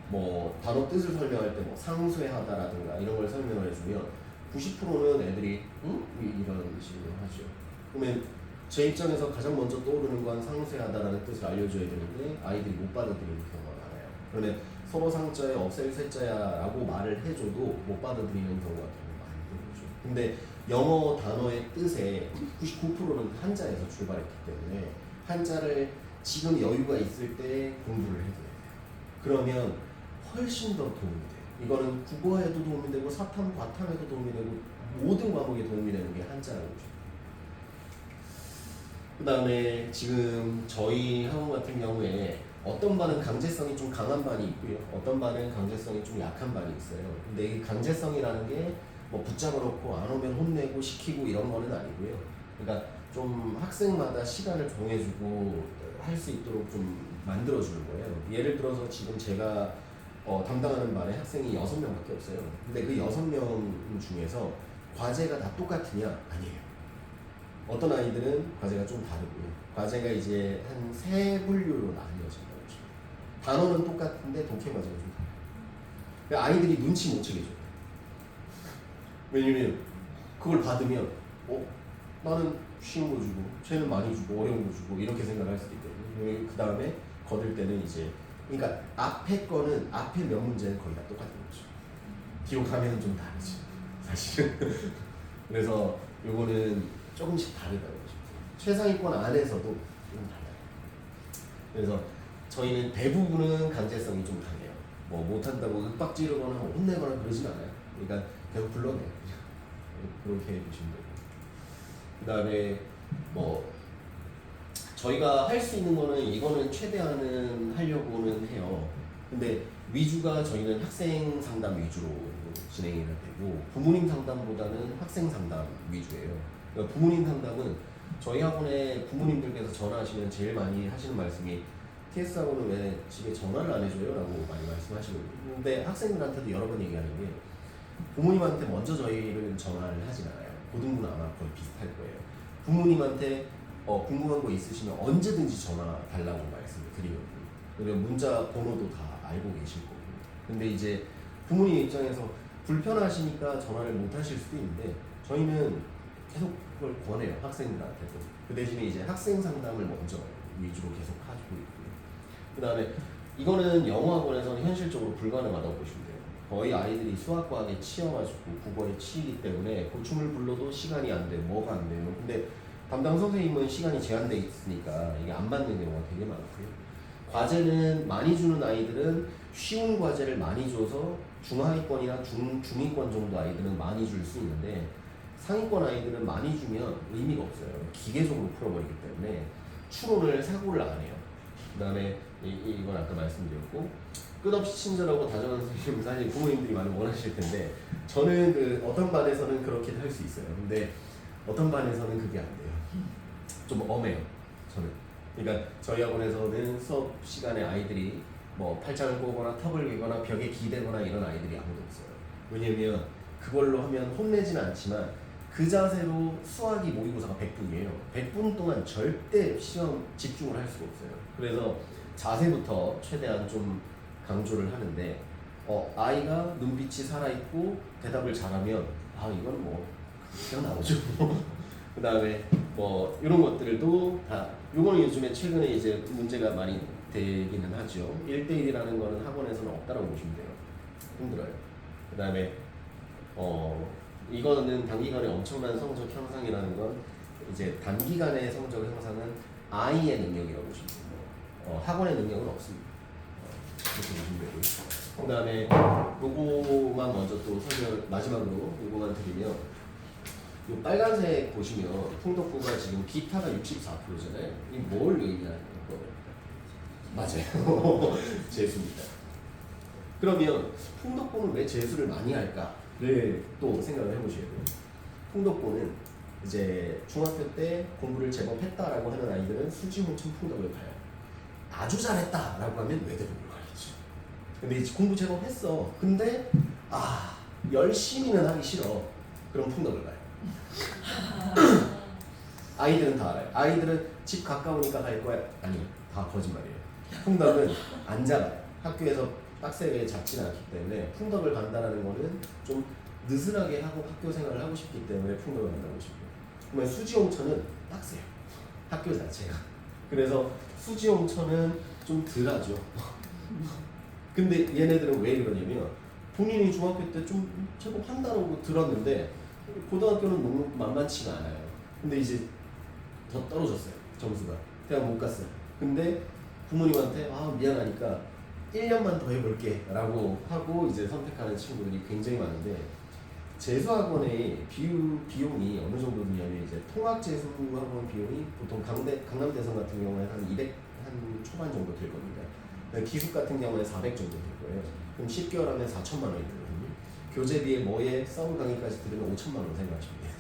뭐 단어 뜻을 설명할 때 뭐 상쇄하다라든가 이런 걸 설명을 해주면 90%는 애들이 응? 이런 식으로 하죠. 그러면 제 입장에서 가장 먼저 떠오르는 건 상쇄하다라는 뜻을 알려줘야 되는데 아이들이 못 받아들이는 경우가 많아요. 그러면 서로 상자에 없앨 쇠자야 라고 말을 해줘도 못 받아들이는 경우가 되게 많은 거죠. 근데 영어 단어의 뜻의 99%는 한자에서 출발했기 때문에 한자를 지금 여유가 있을 때 공부를 해둬야 돼요. 그러면 훨씬 더 도움이 돼요. 이거는 국어에도 도움이 되고 사탐, 과탐에도 도움이 되고 모든 과목에 도움이 되는 게 한자라고 보죠. 그 다음에 지금 저희 학원 같은 경우에 어떤 반은 강제성이 좀 강한 반이 있고요. 어떤 반은 강제성이 좀 약한 반이 있어요. 근데 이 강제성이라는 게 뭐 붙잡아 놓고 안 오면 혼내고 시키고 이런 거는 아니고요. 그러니까 좀 학생마다 시간을 정해주고 할 수 있도록 좀 만들어주는 거예요. 예를 들어서 지금 제가 담당하는 반에 학생이 6명밖에 없어요. 근데 그 6명 중에서 과제가 다 똑같으냐? 아니에요. 어떤 아이들은 과제가 좀 다르고요. 과제가 이제 한 3분류로 나뉘어진다고 보시면 단어는 똑같은데 독해 과제가 좀 달라요. 그러니까 아이들이 눈치 못 채게 줘요. 왜냐면 그걸 받으면 나는 쉬운 거 주고 쟤는 많이 주고 어려운 거 주고 이렇게 생각할 수도 있거든요. 그 다음에 거들 때는 이제 그러니까 앞에 거는 앞에 몇 문제는 거의 다 똑같은 거죠. 뒤로 가면 좀 다르지 사실은. 그래서 요거는 조금씩 다르다고 싶어요. 최상위권 안에서도 좀 달라요. 그래서 저희는 대부분은 강제성이 좀 강해요. 뭐 못한다고 윽박 지르거나 혼내거나 그러진 않아요. 그러니까 계속 불러내요. 그렇게 보시면 되고. 그 다음에 뭐 저희가 할 수 있는 거는 이거는 최대한은 하려고는 해요. 근데 위주가 저희는 학생 상담 위주로 진행이 되고 부모님 상담보다는 학생 상담 위주예요. 그러니까 부모님 상담은 저희 학원에 부모님들께서 전화하시면 제일 많이 하시는 말씀이 TS학원은 왜 집에 전화를 안 해줘요? 라고 많이 말씀하시거든요. 근데 학생들한테도 여러 번 얘기하는 게 부모님한테 먼저 저희를 전화를 하진 않아요. 고등부는 아마 거의 비슷할 거예요. 부모님한테 궁금한 거 있으시면 언제든지 전화 달라고 말씀을 드리거든요. 그리고 문자 번호도 다 알고 계실 거고. 근데 이제 부모님 입장에서 불편하시니까 전화를 못 하실 수도 있는데 저희는 계속 그걸 권해요. 학생들한테도. 그 대신에 이제 학생 상담을 먼저 위주로 계속 하고 있고요. 그 다음에 이거는 영어학원에서는 현실적으로 불가능하다고 보시면 돼요. 거의 아이들이 수학과학에 치여가지고 국어에 치이기 때문에 고춤을 불러도 시간이 안 돼요. 뭐가 안 돼요. 근데 담당 선생님은 시간이 제한돼 있으니까 이게 안 받는 경우가 되게 많고요. 과제는 많이 주는 아이들은 쉬운 과제를 많이 줘서 중하위권이나 중위권 정도 아이들은 많이 줄 수 있는데 상위권 아이들은 많이 주면 의미가 없어요. 기계적으로 풀어버리기 때문에 추론을 사고를 안 해요. 그 다음에 이건 아까 말씀드렸고 끝없이 친절하고 다정한 선생님 사실 부모님들이 많이 원하실 텐데 저는 그 어떤 반에서는 그렇게 할 수 있어요. 근데 어떤 반에서는 그게 안 돼요. 좀 엄해요. 저는. 그러니까 저희 학원에서는 수업 시간에 아이들이 뭐 팔짱을 꼬거나 턱을 괴거나 벽에 기대거나 이런 아이들이 아무도 없어요. 왜냐면 그걸로 하면 혼내진 않지만 그 자세로 수학이 모의고사가 100분이에요. 100분 동안 절대 시험 집중을 할 수가 없어요. 그래서 자세부터 최대한 좀 강조를 하는데 아이가 눈빛이 살아있고 대답을 잘하면 이건 뭐 그냥 나오죠. 그 다음에 뭐 이런 것들도 다 요거는 요즘에 최근에 이제 문제가 많이 되기는 하죠. 1대1이라는 거는 학원에서는 없다라고 보시면 돼요. 힘들어요. 그 다음에 이거는 단기간에 엄청난 성적 향상이라는 건 이제 단기간의 성적 향상은 아이의 능력이라고 보시면 돼요. 학원의 능력은 없습니다. 그렇게 보시면 되고요. 그 다음에 요거만 먼저 또 설명 마지막으로 요거만 드리면 요 빨간색 보시면 풍덕부가 지금 기타가 64%잖아요. 이 뭘 의미하는 거예요? 맞아요. 재수입니다. 그러면 풍덕부는 왜 재수를 많이 할까를 또 생각을 해보셔야 돼요. 풍덕부는 이제 중학교 때 공부를 제법 했다라고 하는 아이들은 수지무청 풍덕을 가요. 아주 잘했다라고 하면 외대부를 가야죠. 근데 이제 공부 제법 했어. 근데 열심히는 하기 싫어. 그럼 풍덕을 가요. 아이들은 다 알아요. 아이들은 집 가까우니까 갈 거야. 아니요, 다 거짓말이에요. 풍덕은 안 잡아요. 학교에서 빡세게 잡지는 않기 때문에 풍덕을 간다는 거는 좀 느슨하게 하고 학교 생활을 하고 싶기 때문에 풍덕을 간다고 싶어요. 그러면 수지홍천은 빡세요. 학교 자체가. 그래서 수지홍천은 좀 덜하죠. 근데 얘네들은 왜 그러냐면 본인이 중학교 때 좀 제법 한다고 들었는데 고등학교는 너무 만만치가 않아요. 근데 이제 더 떨어졌어요. 점수가. 대학 못 갔어요. 근데 부모님한테 미안하니까 1년만 더 해볼게 라고 하고 이제 선택하는 친구들이 굉장히 많은데 재수학원의 비용이 어느 정도 드냐면 이제 통학재수학원 비용이 보통 강남대성 같은 경우에 한 200 한 초반 정도 들 겁니다. 기숙 같은 경우에 400 정도 들 거예요. 그럼 10개월 하면 4천만 원이 들거든요. 교재비에 뭐에 서울 강의까지 들으면 5천만 원 생각하시면 돼요.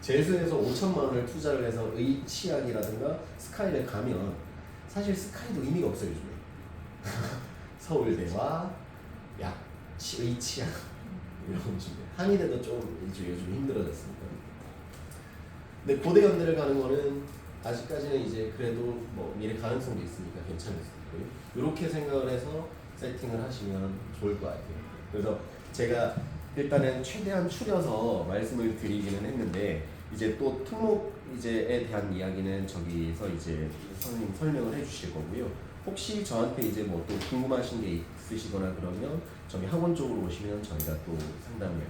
재수에서 5천만 원을 투자를 해서 의치학이라든가 스카이를 가면 사실 스카이도 의미가 없어요 요즘에. 서울대와 의치학 이런 식으로. 한의대도 좀 요즘 힘들어졌으니까. 근데 고대연대를 가는 거는 아직까지는 이제 그래도 뭐 미래 가능성도 있으니까 괜찮을 수 있고요. 이렇게 생각을 해서 세팅을 하시면 좋을 것 같아요. 그래서 제가 일단은 최대한 추려서 말씀을 드리기는 했는데 이제 또 특목에 대한 이야기는 저기서 이제 선생님 설명을 해주실 거고요. 혹시 저한테 이제 뭐 또 궁금하신 게 있으시거나 그러면 저희 학원 쪽으로 오시면 저희가 또 상담을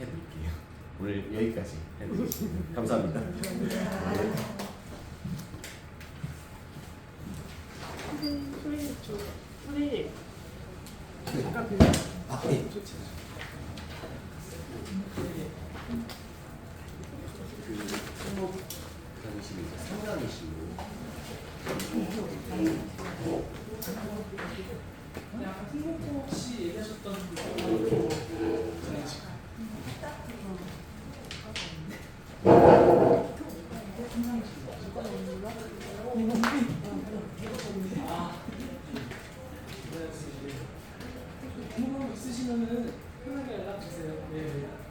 해드릴게요. 오늘 여기까지 해드리겠습니다. 감사합니다. 우리 네. 당신이 상담이시고 아까 풍목호 혹시 얘기하셨던 궁금한 거 있으시면은 편하게 연락 주세요. 네.